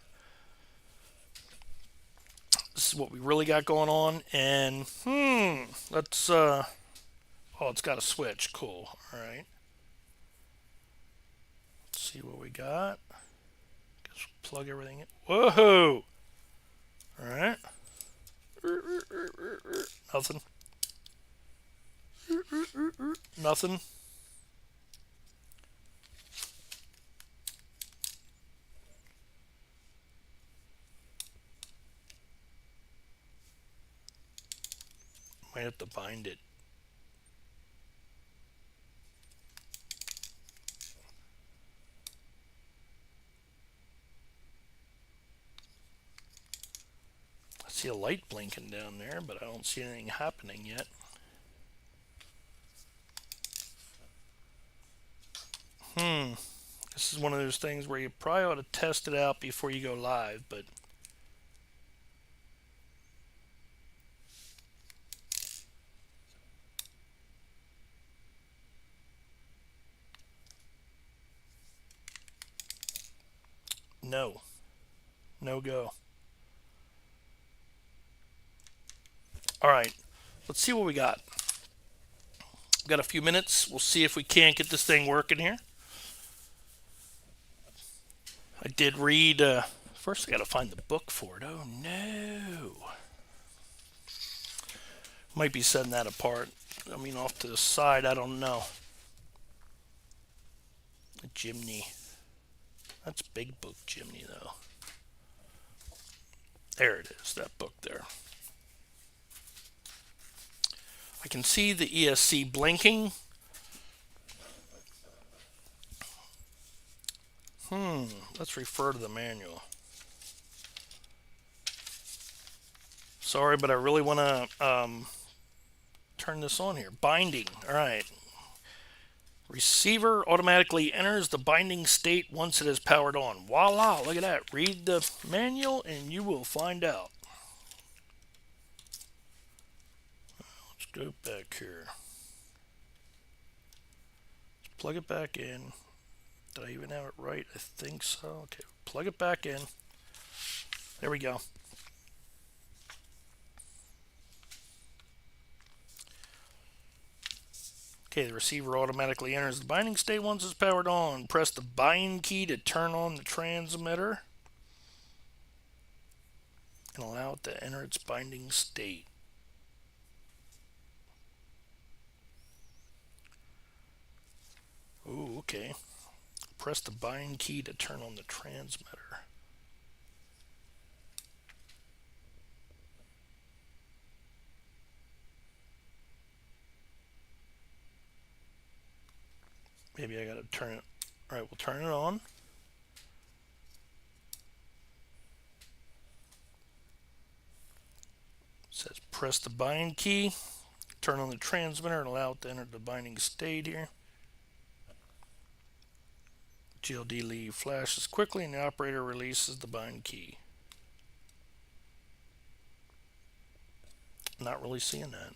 This is what we really got going on. And, let's, oh, it's got a switch. Cool. All right. Let's see what we got. Guess we'll plug everything in. Whoa! All right. Nothing. Nothing. Might have to bind it. I see a light blinking down there, but I don't see anything happening yet. This is one of those things where you probably ought to test it out before you go live, but no. No go. All right. Let's see what we got. We've got a few minutes. We'll see if we can't get this thing working here. I did read, first I got to find the book for it. Oh no. Might be setting that apart. I mean, off to the side, I don't know. A Jimny. That's big book Jimny though. There it is, that book there. I can see the ESC blinking. Let's refer to the manual. Sorry, but I really want to turn this on here. Binding. All right. Receiver automatically enters the binding state once it is powered on. Voila, look at that. Read the manual and you will find out. Let's go back here. Let's plug it back in. Did I even have it right? I think so. Okay, plug it back in. There we go. Okay, the receiver automatically enters the binding state once it's powered on. Press the bind key to turn on the transmitter and allow it to enter its binding state. Ooh, okay. Press the bind key to turn on the transmitter. Maybe I gotta turn it. All right, we'll turn it on. It says press the bind key, turn on the transmitter, and allow it to enter the binding state here. GLD lead flashes quickly and the operator releases the bind key. Not really seeing that.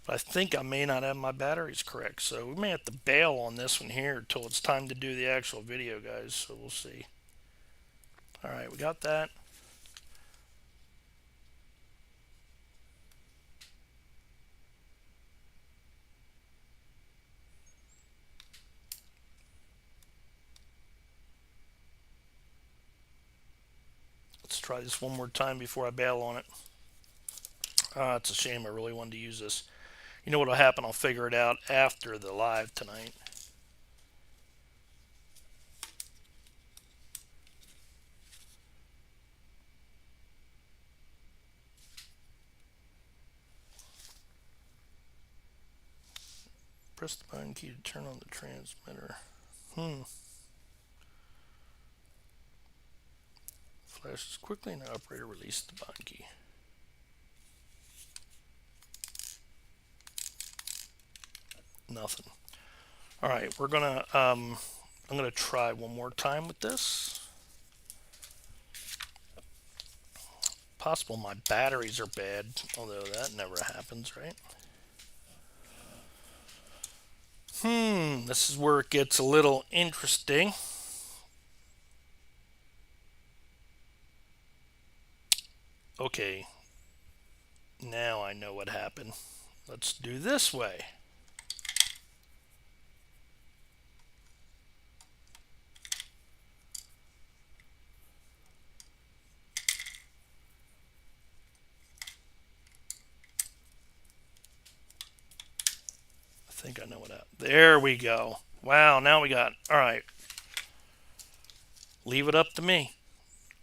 But I think I may not have my batteries correct, so we may have to bail on this one here until it's time to do the actual video, guys, so we'll see. Alright, we got that. Let's Let's try this one more time before I bail on it. It's a shame. I really wanted to use this. You know what will happen? I'll figure it out after the live tonight. Press the button key to turn on the transmitter. Flashes quickly and the operator releases the button key. Nothing. All right, we're gonna. I'm gonna try one more time with this. Possible my batteries are bad, although that never happens, right? This is where it gets a little interesting. Okay, now I know what happened. Let's do this way. I think I know what happened. There we go. Wow, now we got, all right. Leave it up to me.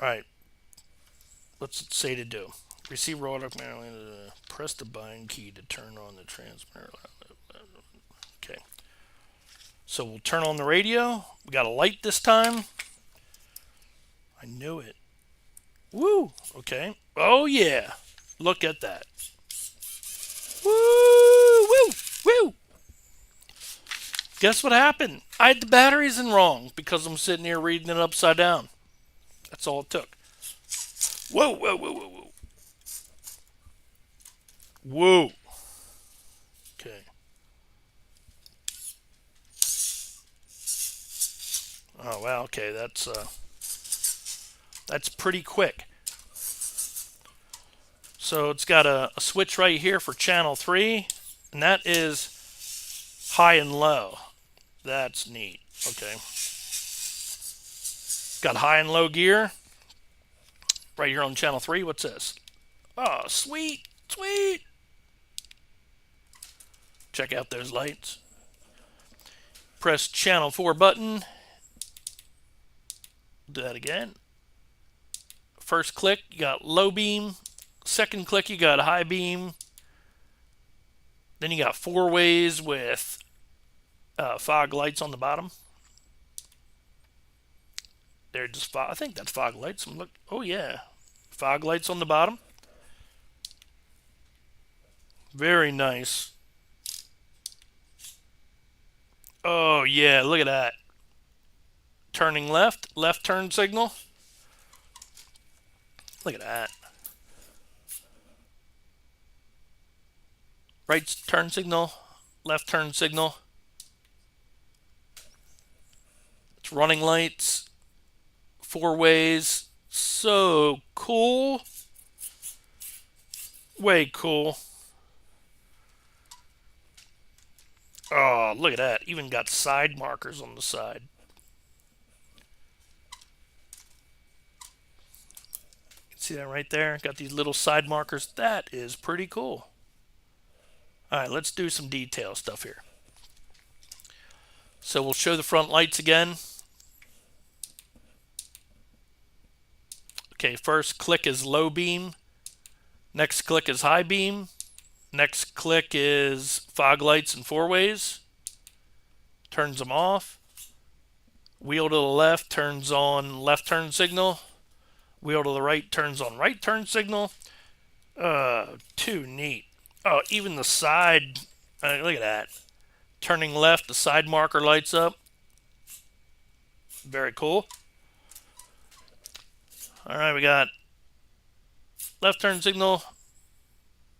All right. What's it say to do? Receiver automatically press the button key to turn on the transmitter. Okay. So we'll turn on the radio. We got a light this time. I knew it. Woo! Okay. Oh yeah. Look at that. Woo! Woo! Woo! Guess what happened? I had the batteries in wrong because I'm sitting here reading it upside down. That's all it took. Whoa, whoa, whoa, whoa, whoa. Whoa. Okay. Oh, wow. Okay, that's pretty quick. So it's got a switch right here for channel 3, and that is high and low. That's neat. Okay. Got high and low gear right here on channel 3. What's this? Oh, sweet, sweet. Check out those lights. Press channel 4 button. Do that again. First click, you got low beam. Second click, you got high beam. Then you got 4 ways with fog lights on the bottom. They're just fog. I think that's fog lights. Look. Oh yeah, fog lights on the bottom. Very nice. Oh yeah, look at that. Turning left, left turn signal. Look at that. Right turn signal, left turn signal. It's running lights, 4 ways. So cool. Way cool. Oh, look at that. Even got side markers on the side. See that right there? Got these little side markers. That is pretty cool. All right, let's do some detail stuff here. So we'll show the front lights again. Okay, first click is low beam. Next click is high beam. Next click is fog lights and 4 ways. Turns them off. Wheel to the left turns on left turn signal. Wheel to the right turns on right turn signal. Too neat. Oh, even the side, look at that. Turning left, the side marker lights up. Very cool. All right, we got left turn signal,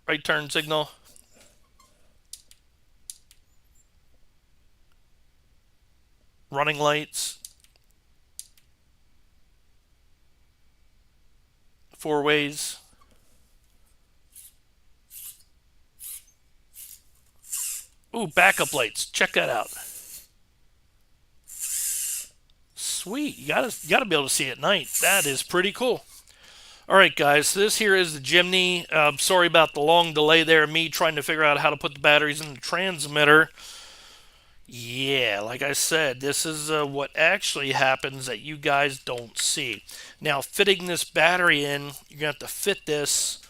right turn signal. Running lights. 4 ways. Ooh, backup lights. Check that out. Sweet. You gotta be able to see at night. That is pretty cool. Alright guys, so this here is the Jimny. Sorry about the long delay there, me trying to figure out how to put the batteries in the transmitter. Yeah, like I said, this is what actually happens that you guys don't see. Now, fitting this battery in, you're going to have to fit this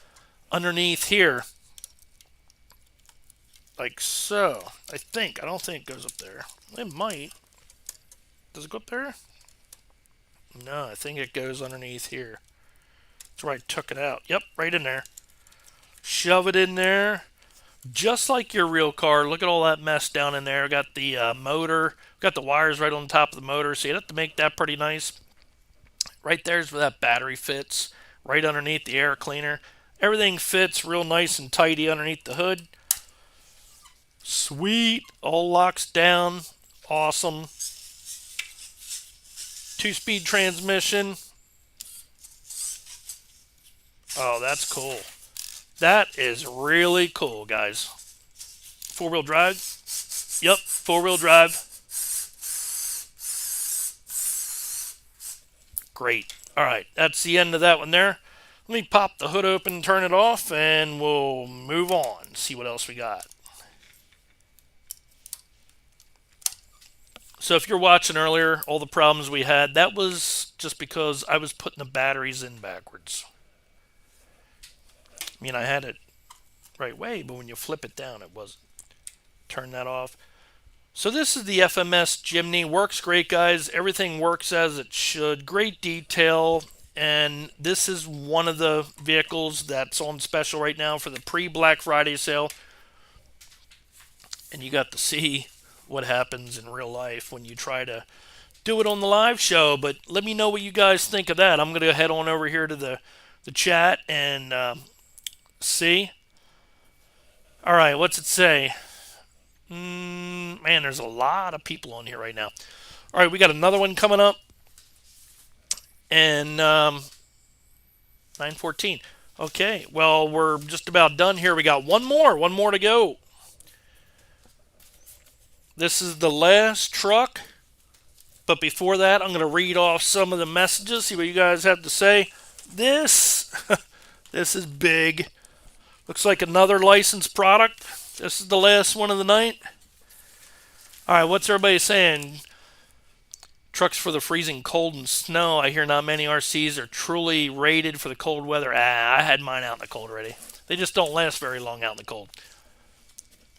underneath here. Like so. I think. I don't think it goes up there. It might. Does it go up there? No, I think it goes underneath here. That's where I took it out. Yep, right in there. Shove it in there. Just like your real car. Look at all that mess down in there. Got the motor. Got the wires right on top of the motor. So you have to make that pretty nice. Right there's where that battery fits. Right underneath the air cleaner. Everything fits real nice and tidy underneath the hood. Sweet. All locks down. Awesome. 2-speed transmission. Oh, that's cool. That is really cool, guys. 4-wheel drive. Yep, 4-wheel drive. Great. All right, that's the end of that one there. Let me pop the hood open, turn it off, and we'll move on. See what else we got. So if you're watching earlier, all the problems we had, that was just because I was putting the batteries in backwards. I mean, I had it right way, but when you flip it down, it wasn't. Turn that off. So this is the FMS Jimny. Works great, guys. Everything works as it should. Great detail. And this is one of the vehicles that's on special right now for the pre-Black Friday sale. And you got to see what happens in real life when you try to do it on the live show. But let me know what you guys think of that. I'm going to head on over here to the chat and see. All right, what's it say? Man, there's a lot of people on here right now. All right, we got another one coming up. And 9:14. Okay, well, we're just about done here. We got one more to go. This is the last truck. But before that, I'm going to read off some of the messages, see what you guys have to say. This is big. Looks like another licensed product. This is the last one of the night. All right, what's everybody saying? Trucks for the freezing cold and snow. I hear not many RCs are truly rated for the cold weather. I had mine out in the cold already. They just don't last very long out in the cold.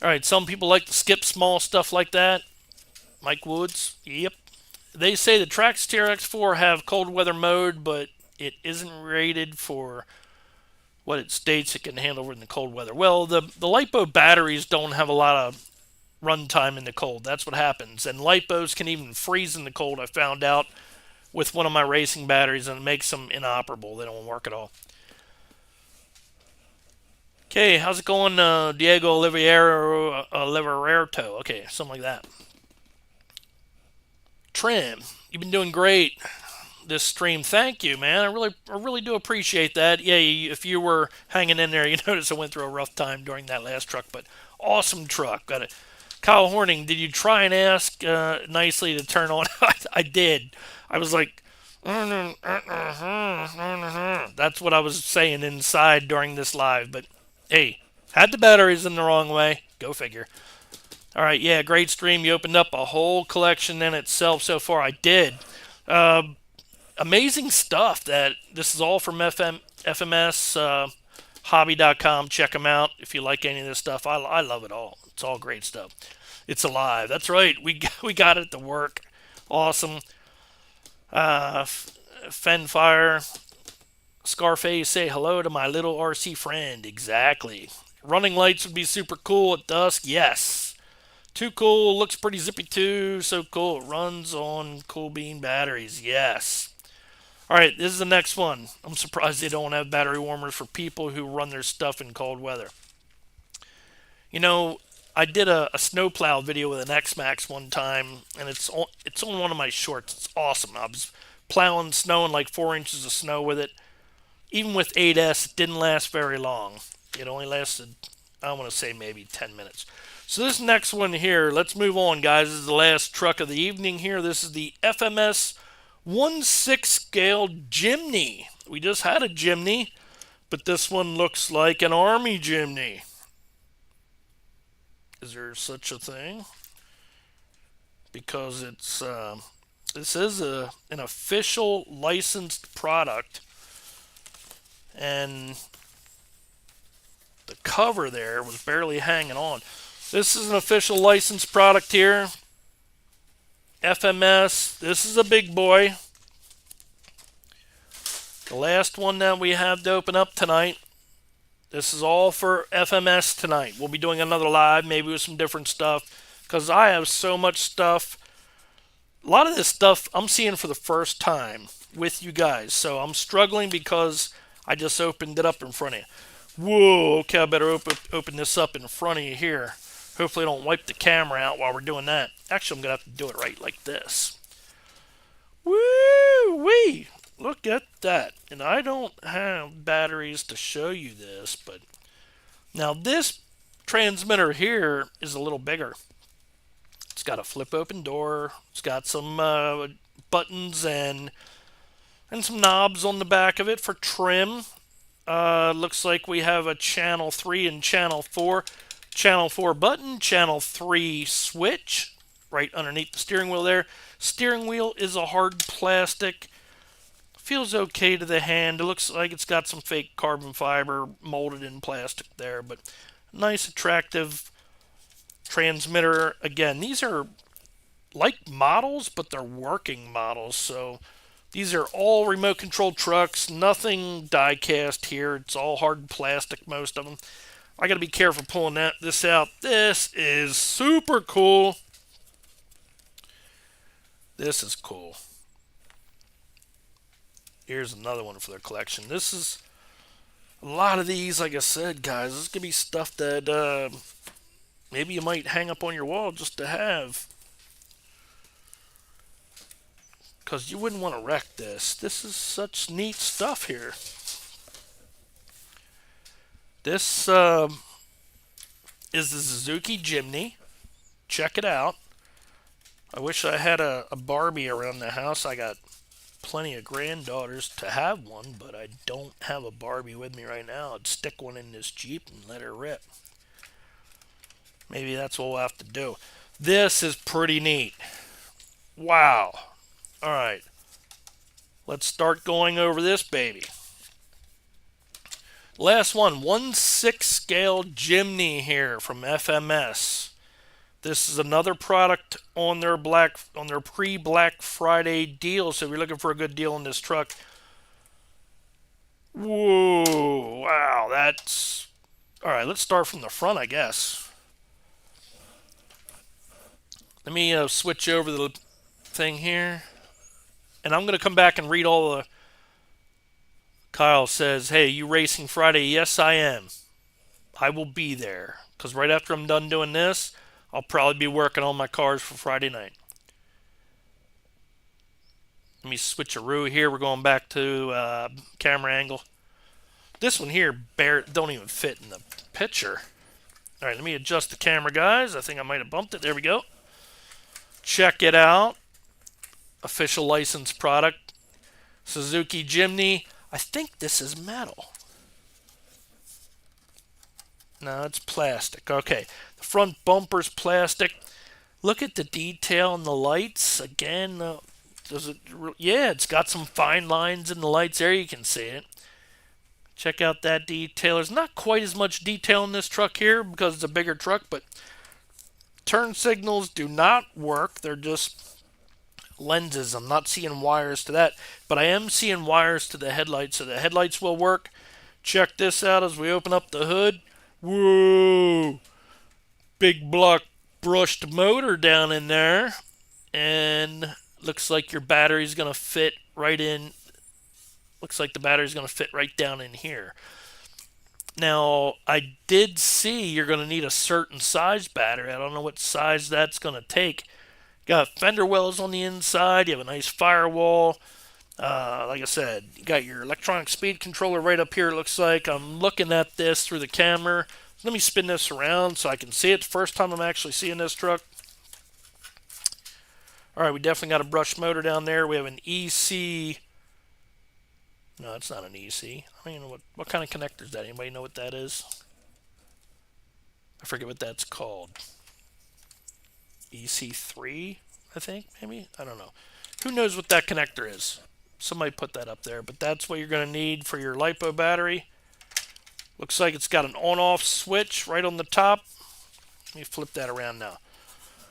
All right, some people like to skip small stuff like that. Mike Woods, yep. They say the Trax TRX4 have cold weather mode, but it isn't rated for what it states it can handle in the cold weather. Well, the LiPo batteries don't have a lot of runtime in the cold. That's what happens. And LiPos can even freeze in the cold, I found out, with one of my racing batteries, and it makes them inoperable. They don't work at all. Okay, how's it going, Diego Olivererto? Okay, something like that. Trim, you've been doing great this stream. Thank you, man. I really do appreciate that. Yeah, if you were hanging in there, you notice I went through a rough time during that last truck, but awesome truck. Got it. Kyle Horning, did you try and ask nicely to turn on? I did. I was like, that's what I was saying inside during this live. But hey, had the batteries in the wrong way. Go figure. All right, yeah, great stream. You opened up a whole collection in itself so far. I did. Amazing stuff. That this is all from FMS Hobby.com. Check them out if you like any of this stuff. I love it all. It's all great stuff. It's alive. That's right. We got it to work. Awesome. Fenfire. Scarface, say hello to my little RC friend. Exactly. Running lights would be super cool at dusk. Yes. Too cool. Looks pretty zippy too. So cool. It runs on Cool Bean batteries. Yes. All right, this is the next one. I'm surprised they don't have battery warmers for people who run their stuff in cold weather. You know, I did a snowplow video with an X-Max one time, and it's on one of my shorts. It's awesome. I was plowing snow and like 4 inches of snow with it. Even with 8S, it didn't last very long. It only lasted, I want to say, maybe 10 minutes. So this next one here, let's move on, guys. This is the last truck of the evening here. This is the FMS 1/6 scale Jimny. We just had a Jimny, but this one looks like an Army Jimny. Is there such a thing? Because this is an official licensed product, and the cover there was barely hanging on. This is an official licensed product here. FMS. This is a big boy. The last one that we have to open up tonight. This is all for FMS tonight. We'll be doing another live, maybe with some different stuff, because I have so much stuff. A lot of this stuff I'm seeing for the first time with you guys, so I'm struggling because I just opened it up in front of you. Whoa, okay, I better open this up in front of you here. Hopefully I don't wipe the camera out while we're doing that. Actually, I'm going to have to do it right like this. Woo-wee! Look at that. And I don't have batteries to show you this, but now this transmitter here is a little bigger. It's got a flip open door. It's got some buttons and some knobs on the back of it for trim. Looks like we have a channel 3 and channel 4. Channel 4 button, channel 3 switch right underneath the steering wheel there. Steering wheel is a hard plastic. Feels okay to the hand. It looks like it's got some fake carbon fiber molded in plastic there, but nice, attractive transmitter. Again, these are like models, but they're working models. So these are all remote controlled trucks. Nothing die cast here. It's all hard plastic, most of them. I got to be careful pulling this out. This is super cool. This is cool. Here's another one for their collection. This is a lot of these, like I said, guys. This could be stuff that maybe you might hang up on your wall just to have. Because you wouldn't want to wreck this. This is such neat stuff here. This is the Suzuki Jimny. Check it out. I wish I had a Barbie around the house. I got plenty of granddaughters to have one, but I don't have a Barbie with me right now. I'd stick one in this Jeep and let her rip. Maybe that's what we'll have to do. This is pretty neat. Wow. Alright. Let's start going over this baby. Last one, 1/6 scale Jimny here from FMS. This is another product on their pre-Black Friday deal. So if you're looking for a good deal on this truck, whoa, wow, that's all right. Let's start from the front, I guess. Let me switch over the thing here, and I'm going to come back and read all the. Kyle says, "Hey, you racing Friday?" Yes, I am. I will be there because right after I'm done doing this, I'll probably be working on my cars for Friday night. Let me switcheroo here. We're going back to camera angle. This one here don't even fit in the picture. All right, let me adjust the camera, guys. I think I might have bumped it. There we go. Check it out. Official licensed product. Suzuki Jimny. I think this is metal. No, it's plastic. Okay. The front bumper's plastic. Look at the detail in the lights. Again, yeah, it's got some fine lines in the lights there. You can see it. Check out that detail. There's not quite as much detail in this truck here because it's a bigger truck, but turn signals do not work. They're just lenses. I'm not seeing wires to that, but I am seeing wires to the headlights, so the headlights will work. Check this out as we open up the hood. Whoa! Big block brushed motor down in there, and looks like your battery's going to fit right in. Looks like the battery's going to fit right down in here. Now, I did see you're going to need a certain size battery. I don't know what size that's going to take. Got fender wells on the inside. You have a nice firewall. Like I said, you got your electronic speed controller right up here, it looks like. I'm looking at this through the camera. Let me spin this around so I can see it. First time I'm actually seeing this truck. All right, we definitely got a brushed motor down there. We have an EC9 No, it's not an EC. I don't even know what kind of connector is that. Anybody know what that is? I forget what that's called. EC3, I think, maybe? I don't know. Who knows what that connector is? Somebody put that up there, but that's what you're going to need for your LiPo battery. Looks like it's got an on-off switch right on the top. Let me flip that around now.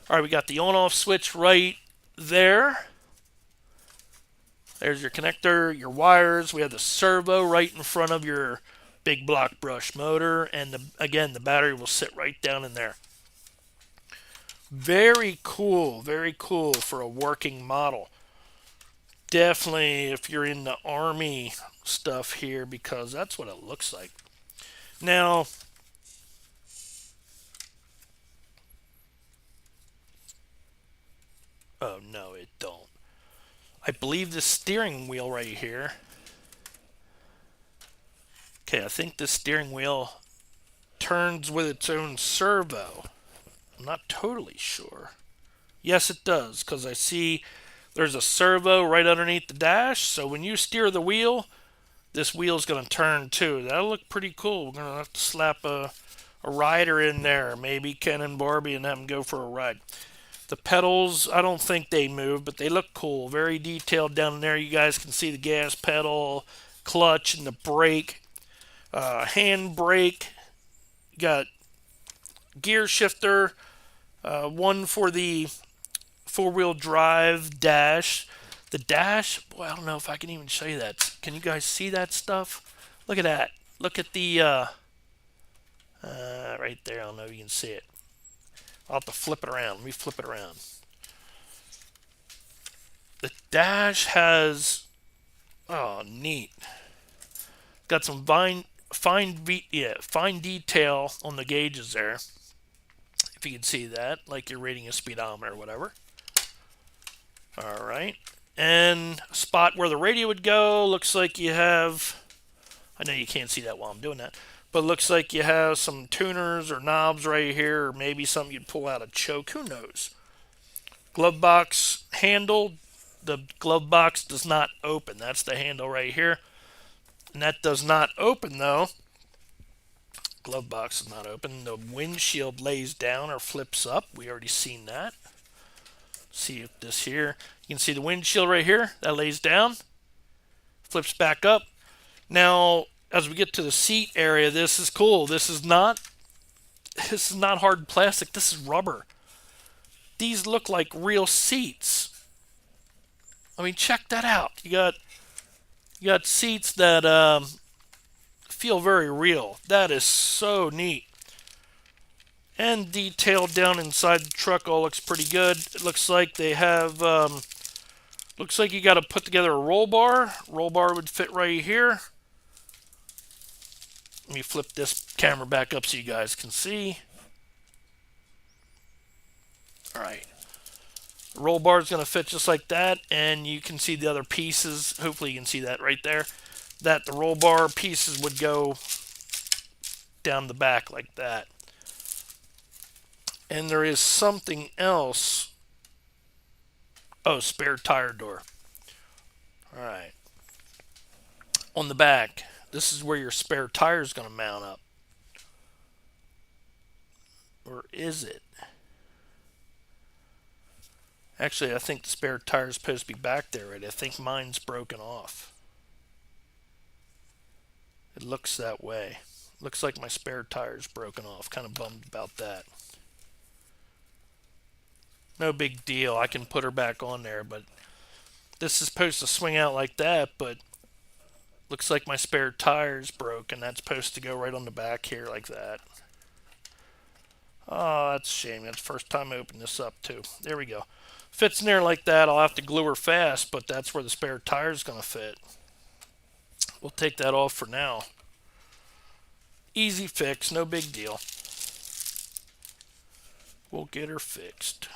All right, we got the on-off switch right there. There's your connector, your wires. We have the servo right in front of your big block brush motor, and again, the battery will sit right down in there. Very cool for a working model. Definitely if you're in the Army stuff here, because that's what it looks like. Now, oh no, it don't. I believe the steering wheel right here. Okay, I think the steering wheel turns with its own servo. I'm not totally sure. Yes, it does, because I see there's a servo right underneath the dash. So when you steer the wheel, this wheel's going to turn too. That'll look pretty cool. We're going to have to slap a rider in there, maybe Ken and Barbie, and have them go for a ride. The pedals, I don't think they move, but they look cool. Very detailed down there. You guys can see the gas pedal, clutch, and the brake. Hand brake. You got gear shifter. One for the four-wheel drive dash. The dash, boy, I don't know if I can even show you that. Can you guys see that stuff? Look at that. Look at the, right there. I don't know if you can see it. I'll have to flip it around. Let me flip it around. The dash has, oh, neat. Got some fine detail on the gauges there. If you can see that, like you're reading a speedometer or whatever. All right. And a spot where the radio would go. Looks like you have, I know you can't see that while I'm doing that, but looks like you have some tuners or knobs right here, or maybe something you'd pull out a choke. Who knows? Glove box handle. The glove box does not open. That's the handle right here. And that does not open though. Glove box is not open. The windshield lays down or flips up. We already seen that. See if this here. You can see the windshield right here. That lays down. Flips back up. Now, as we get to the seat area, this is cool. This is not hard plastic. This is rubber. These look like real seats. I mean, check that out. You got seats that feel very real. That is so neat. And detailed down inside the truck all looks pretty good. It looks like they have, looks like you got to put together a roll bar. Roll bar would fit right here. Let me flip this camera back up so you guys can see. All right. The roll bar is going to fit just like that, and you can see the other pieces. Hopefully you can see that right there. That the roll bar pieces would go down the back like that. And there is something else. Oh, spare tire door. All right. On the back, this is where your spare tire is going to mount up. Or is it? Actually, I think the spare tire is supposed to be back there, right? I think mine's broken off. It looks that way. Looks like my spare tire is broken off. Kind of bummed about that. No big deal. I can put her back on there, but this is supposed to swing out like that, but looks like my spare tire's broke, and that's supposed to go right on the back here like that. Oh, that's a shame. That's the first time I opened this up, too. There we go. Fits in there like that. I'll have to glue her fast, but that's where the spare tire's going to fit. We'll take that off for now. Easy fix, no big deal. We'll get her fixed.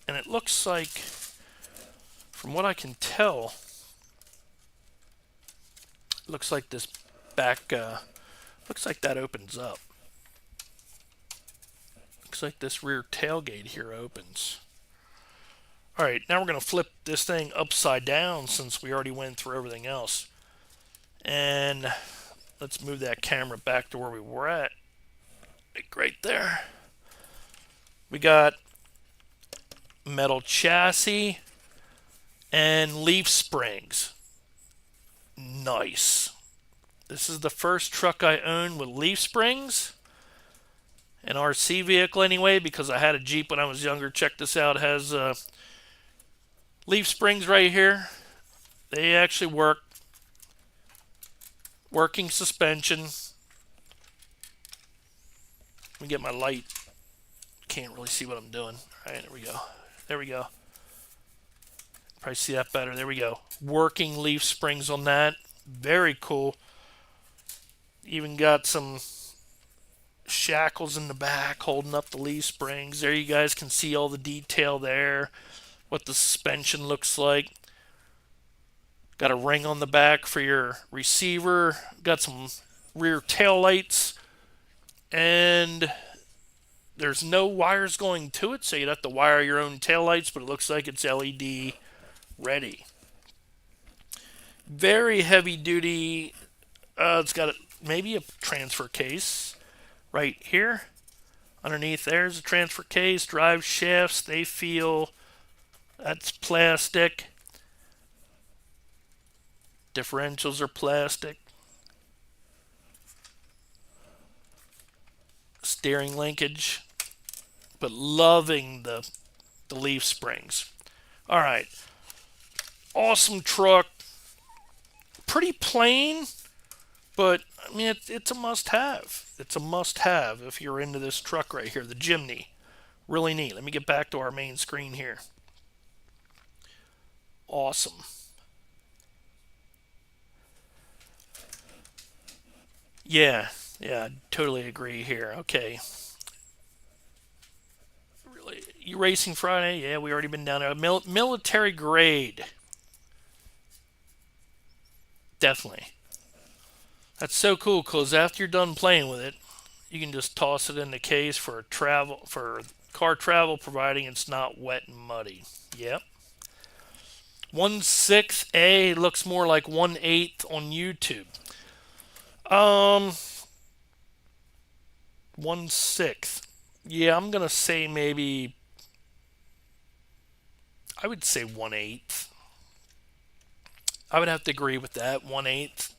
And it looks like, from what I can tell, it looks like this back, looks like that opens up. Looks like this rear tailgate here opens. Alright, now we're going to flip this thing upside down since we already went through everything else. And let's move that camera back to where we were at. Right there. We got metal chassis and leaf springs. Nice. This is the first truck I own with leaf springs. An RC vehicle anyway, because I had a Jeep when I was younger. Check this out. It has leaf springs right here. They actually work. Working suspension. Let me get my light. Can't really see what I'm doing. All right, there we go. There we go. Probably see that better. There we go. Working leaf springs on that. Very cool. Even got some shackles in the back holding up the leaf springs. There you guys can see all the detail there. What the suspension looks like. Got a ring on the back for your receiver. Got some rear tail lights. And there's no wires going to it, so you'd have to wire your own tail lights, but it looks like it's LED ready. Very heavy duty. It's got maybe a transfer case right here. Underneath there's a transfer case. Drive shafts, they feel. That's plastic. Differentials are plastic. Steering linkage. But loving the leaf springs. All right. Awesome truck. Pretty plain, but I mean it's a must-have. It's a must-have if you're into this truck right here, the Jimny. Really neat. Let me get back to our main screen here. Awesome. Yeah, I totally agree here. Okay. Really, you racing Friday? Yeah, we already been down there. Military grade. Definitely. That's so cool because after you're done playing with it, you can just toss it in the case for car travel, providing it's not wet and muddy. Yep. 1/6 A looks more like 1/8 on YouTube. 1/6. Yeah, I'm gonna say maybe. I would say 1/8. I would have to agree with that. 1/8.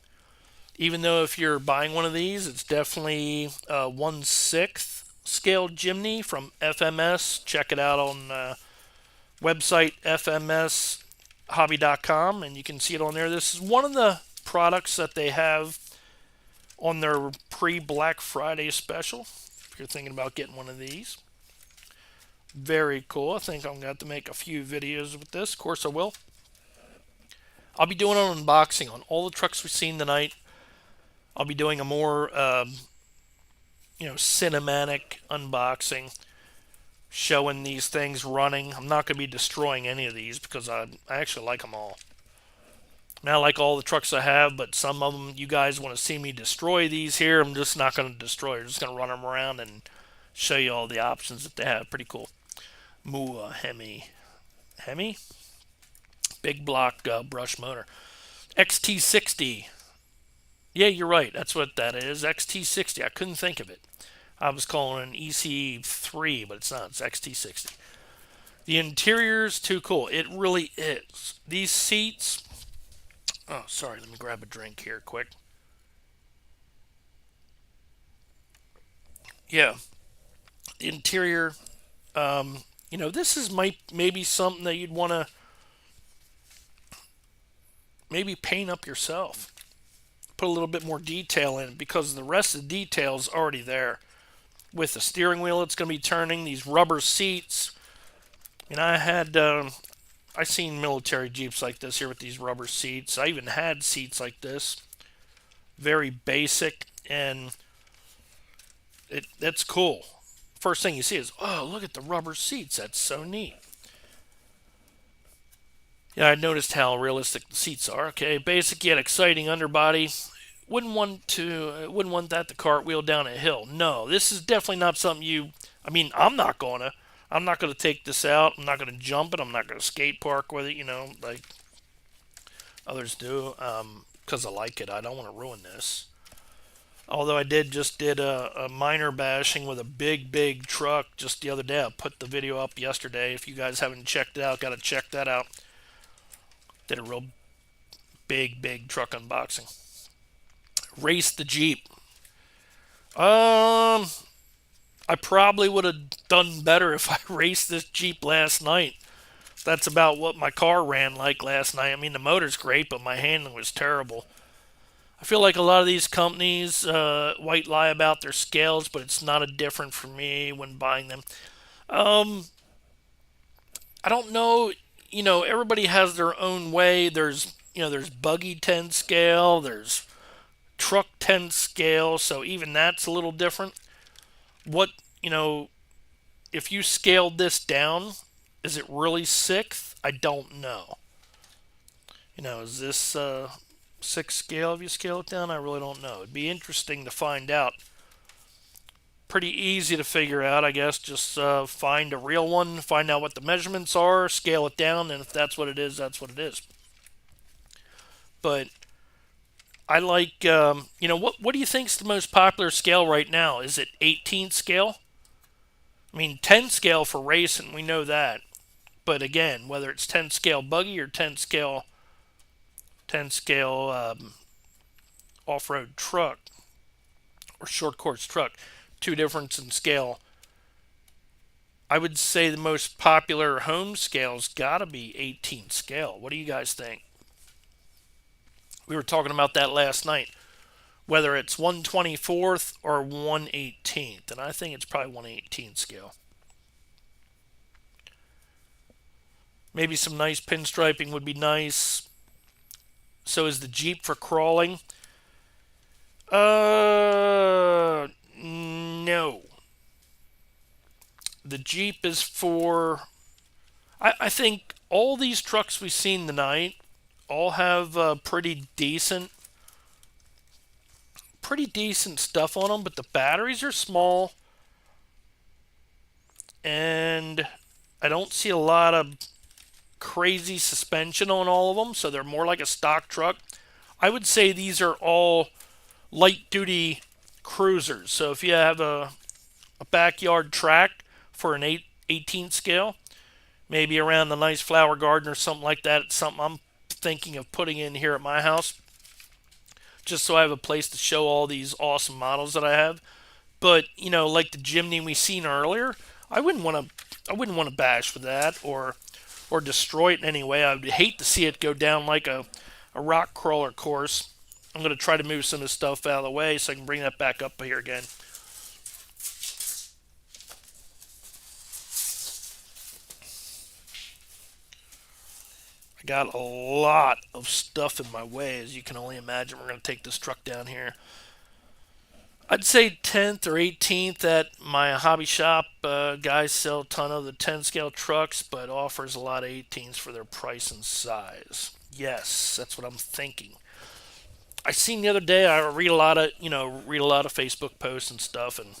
Even though if you're buying one of these, it's definitely 1/6 scale Jimny from FMS. Check it out on website fmshobby.com, and you can see it on there. This is one of the products that they have on their pre-Black Friday special. If you're thinking about getting one of these. Very cool. I think I'm going to have to make a few videos with this. Of course I will. I'll be doing an unboxing on all the trucks we've seen tonight. I'll be doing a more, cinematic unboxing, showing these things running. I'm not going to be destroying any of these because I actually like them all. I mean, I like all the trucks I have, but some of them you guys want to see me destroy these here. I'm just not going to destroy. I'm just going to run them around and show you all the options that they have. Pretty cool. Mua Hemi. Big block brush motor. XT60. Yeah, you're right. That's what that is. XT60. I couldn't think of it. I was calling it an EC3, but it's not. It's XT60. The interior's too cool. It really is. These seats. Oh, sorry. Let me grab a drink here quick. Yeah. The interior. This is maybe something that you'd want to maybe paint up yourself. Put a little bit more detail in because the rest of the detail's already there. With the steering wheel, it's going to be turning. These rubber seats. I seen military Jeeps like this here with these rubber seats. I even had seats like this. Very basic, and that's cool. First thing you see is, oh, look at the rubber seats. That's so neat. Yeah, I noticed how realistic the seats are. Okay, basic yet exciting underbody. Wouldn't want that to cartwheel down a hill. No, this is definitely not something I'm not gonna take this out. I'm not gonna jump it. I'm not gonna skate park with it. Like others do. because I like it. I don't want to ruin this. Although I just did a minor bashing with a big truck just the other day. I put the video up yesterday. If you guys haven't checked it out, got to check that out. Did a real big truck unboxing. Raced the Jeep. I probably would have done better if I raced this Jeep last night. That's about what my car ran like last night. I mean, the motor's great, but my handling was terrible. I feel like a lot of these companies white lie about their scales, but it's not a different for me when buying them. I don't know. Everybody has their own way. There's buggy 10 scale. There's truck 10 scale. So even that's a little different. What, if you scaled this down, is it really sixth? I don't know. Is this 6 scale if you scale it down? I really don't know. It'd be interesting to find out. Pretty easy to figure out, I guess. Just find a real one, find out what the measurements are, scale it down, and if that's what it is, that's what it is. But I like, what do you think is the most popular scale right now? Is it 18 scale? I mean, 10 scale for racing, we know that. But again, whether it's 10 scale buggy or 10 scale off-road truck or short course truck, two difference in scale. I would say the most popular home scale's got to be 18 scale. What do you guys think? We were talking about that last night, whether it's 1/24th or 1/18th, and I think it's probably 1/18 scale. Maybe some nice pinstriping would be nice. So is the Jeep for crawling? No. The Jeep is for... I think all these trucks we've seen tonight all have pretty decent stuff on them, but the batteries are small, and I don't see a lot of crazy suspension on all of them, so they're more like a stock truck. I would say these are all light-duty cruisers. So if you have a backyard track for an 18 scale, maybe around the nice flower garden or something like that, it's something I'm thinking of putting in here at my house, just so I have a place to show all these awesome models that I have. But like the Jimny we seen earlier, I wouldn't want to bash with that or destroy it in any way. I would hate to see it go down like a rock crawler course. I'm going to try to move some of this stuff out of the way so I can bring that back up here again. I got a lot of stuff in my way, as you can only imagine. We're going to take this truck down here. I'd say 10th or 18th at my hobby shop. Guys sell a ton of the 10 scale trucks, but offers a lot of 18s for their price and size. Yes, that's what I'm thinking. I seen the other day, I read a lot of Facebook posts and stuff, and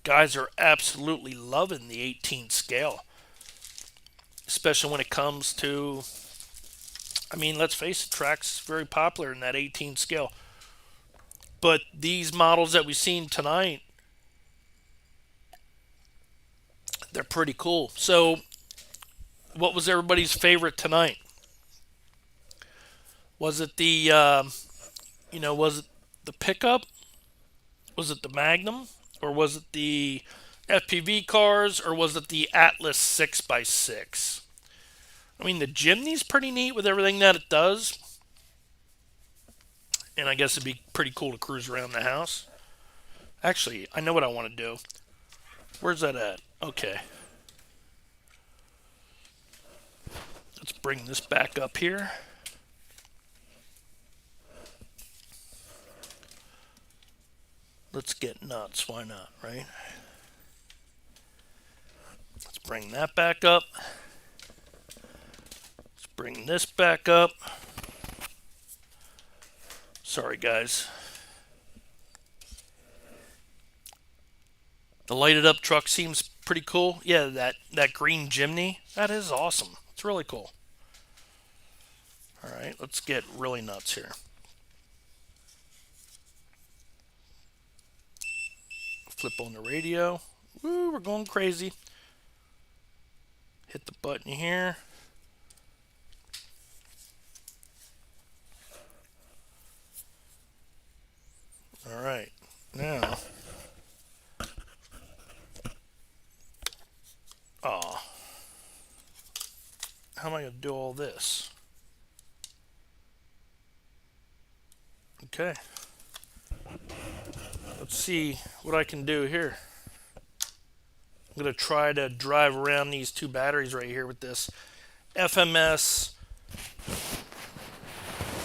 guys are absolutely loving the 18 scale. Especially when it comes to, I mean, let's face it, track's very popular in that 18 scale. But these models that we've seen tonight, they're pretty cool. So, what was everybody's favorite tonight? Was it the, was it the pickup? Was it the Magnum? Or was it the FPV cars? Or was it the Atlas 6x6? I mean, the Jimny's pretty neat with everything that it does. And I guess it'd be pretty cool to cruise around the house. Actually, I know what I want to do. Where's that at? Okay. Let's bring this back up here. Let's get nuts. Why not, right? Let's bring that back up. Let's bring this back up. Sorry, guys. The lighted up truck seems pretty cool. Yeah, that green Jimny, that is awesome. It's really cool. All right, let's get really nuts here. Flip on the radio. Woo, we're going crazy. Hit the button here. All right, now. Oh, how am I going to do all this? Okay. Let's see what I can do here. I'm going to try to drive around these two batteries right here with this FMS.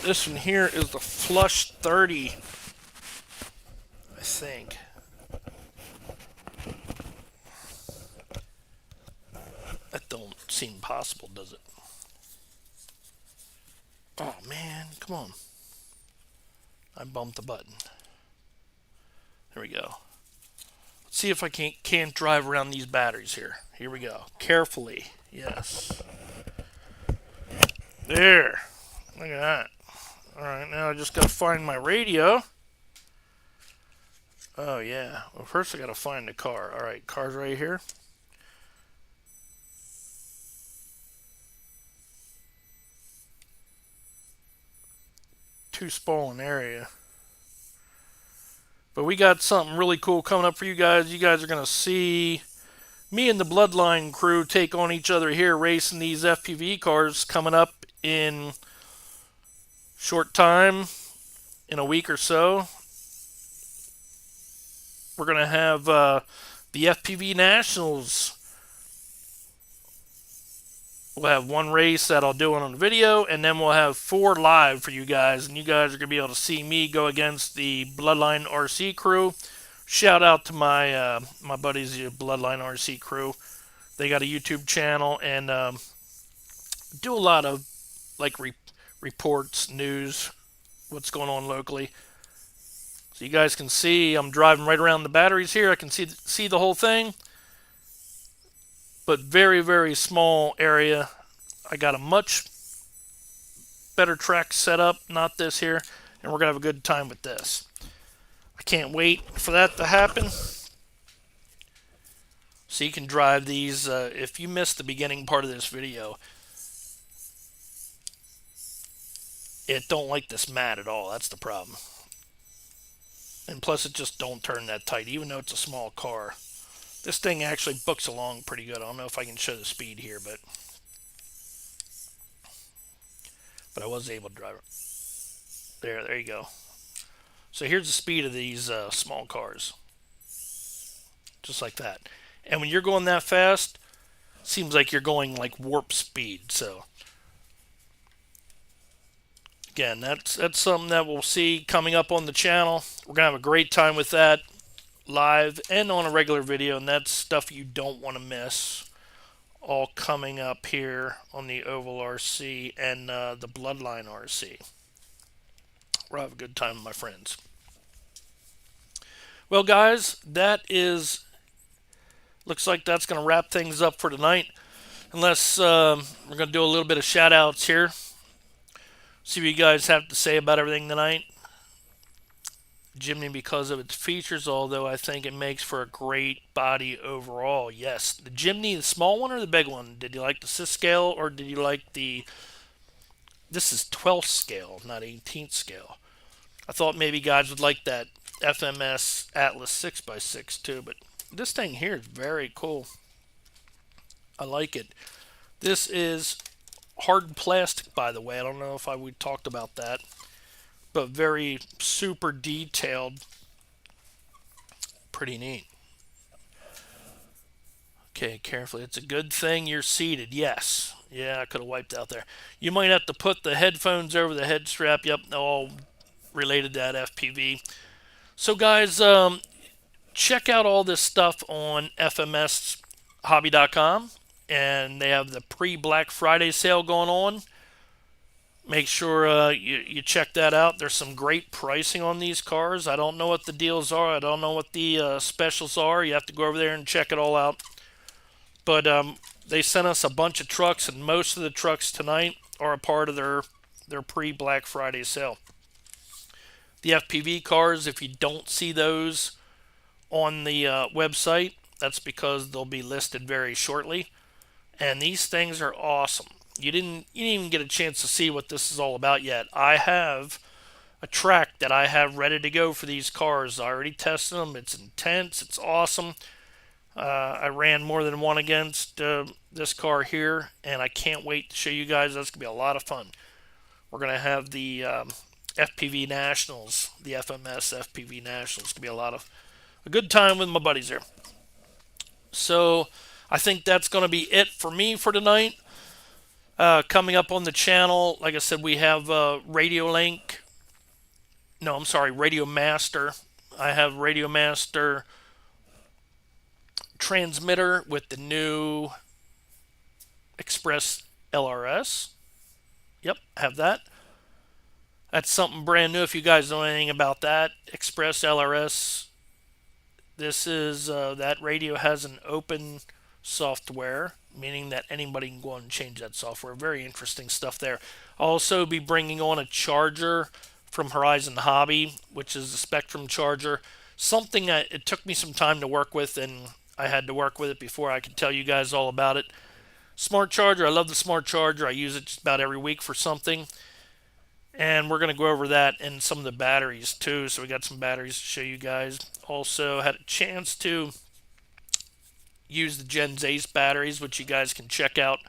This one here is the Flush 30, I think. That don't seem possible, does it? Oh man, come on. I bumped the button. There we go. Let's see if I can't drive around these batteries here. Here we go. Carefully. Yes. There. Look at that. Alright, now I just gotta find my radio. Oh yeah. Well, first I gotta find the car. Alright, car's right here. Too small an area. But we got something really cool coming up for you guys. You guys are going to see me and the Bloodline crew take on each other here racing these FPV cars coming up in short time, in a week or so. We're going to have the FPV Nationals. We'll have one race that I'll do on the video, and then we'll have 4 live for you guys. And you guys are going to be able to see me go against the Bloodline RC crew. Shout out to my my buddies, the Bloodline RC crew. They got a YouTube channel and do a lot of like reports, news, what's going on locally. So you guys can see I'm driving right around the batteries here. I can see the whole thing. But very, very small area. I got a much better track set up, not this here, and we're going to have a good time with this. I can't wait for that to happen. So you can drive these. If you missed the beginning part of this video, it don't like this mat at all. That's the problem. And plus it just don't turn that tight, even though it's a small car. This thing actually books along pretty good. I don't know if I can show the speed here, but I was able to drive it. There you go. So here's the speed of these small cars. Just like that. And when you're going that fast, it seems like you're going like warp speed. So again, that's something that we'll see coming up on the channel. We're going to have a great time with that. Live and on a regular video, and that's stuff you don't want to miss. All coming up here on the Ovalrc and the Bloodline RC. We'll have a good time with my friends. Well, guys, looks like that's going to wrap things up for tonight. Unless we're going to do a little bit of shout outs here. See what you guys have to say about everything tonight. Jimny because of its features, although I think it makes for a great body overall. Yes, the Jimny, the small one or the big one? Did you like the 6th scale or did you like the... This is 12th scale, not 18th scale. I thought maybe guys would like that FMS Atlas 6x6 too, but this thing here is very cool. I like it. This is hard plastic, by the way. I don't know if we talked about that. But very super detailed. Pretty neat. Okay, carefully. It's a good thing you're seated. Yes. Yeah, I could have wiped out there. You might have to put the headphones over the head strap. Yep, all related to that FPV. So, guys, check out all this stuff on FMSHobby.com. And they have the pre-Black Friday sale going on. Make sure you check that out. There's some great pricing on these cars. I don't know what the deals are. I don't know what the specials are. You have to go over there and check it all out. But they sent us a bunch of trucks, and most of the trucks tonight are a part of their their pre-Black Friday sale. The FPV cars, if you don't see those on the website, that's because they'll be listed very shortly. And these things are awesome. You didn't even get a chance to see what this is all about yet. I have a track that I have ready to go for these cars. I already tested them. It's intense. It's awesome. I ran more than one against this car here, and I can't wait to show you guys. That's going to be a lot of fun. We're going to have the FPV Nationals, the FMS FPV Nationals. It's going to be a good time with my buddies there. So I think that's going to be it for me for tonight. Coming up on the channel, like I said, we have Radio Master. I have Radio Master transmitter with the new Express LRS. Yep, have that. That's something brand new. If you guys know anything about that, Express LRS, this is that radio has an open software, meaning that anybody can go and change that software. Very interesting stuff there. I'll also be bringing on a charger from Horizon Hobby, which is the Spectrum charger. Something that it took me some time to work with, and I had to work with it before I could tell you guys all about it. Smart charger. I love the smart charger. I use it just about every week for something. And we're going to go over that and some of the batteries too. So we got some batteries to show you guys. Also had a chance to use the Gens Ace batteries, which you guys can check out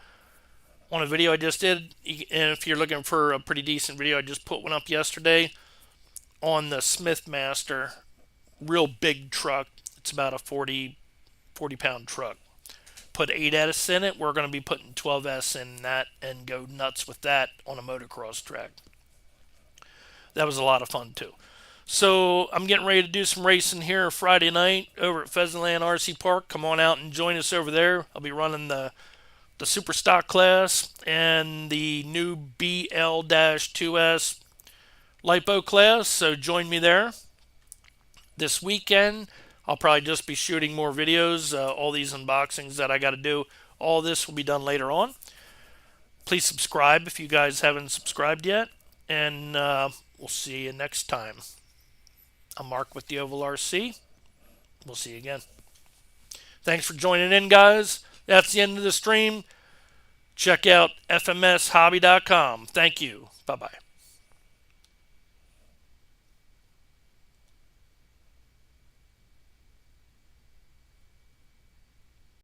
on a video I just did. And if you're looking for a pretty decent video, I just put one up yesterday on the Smith Master, real big truck. It's about a 40 pound truck. Put 8S in it. We're going to be putting 12S in that and go nuts with that on a motocross track. That was a lot of fun too. So I'm getting ready to do some racing here Friday night over at Pheasantland RC Park. Come on out and join us over there. I'll be running the super stock class and the new BL-2S LiPo class. So join me there. This weekend, I'll probably just be shooting more videos. All these unboxings that I got to do, all this will be done later on. Please subscribe if you guys haven't subscribed yet. And we'll see you next time. I'm Mark with the Ovalrc. We'll see you again. Thanks for joining in, guys. That's the end of the stream. Check out FMSHobby.com. Thank you. Bye-bye.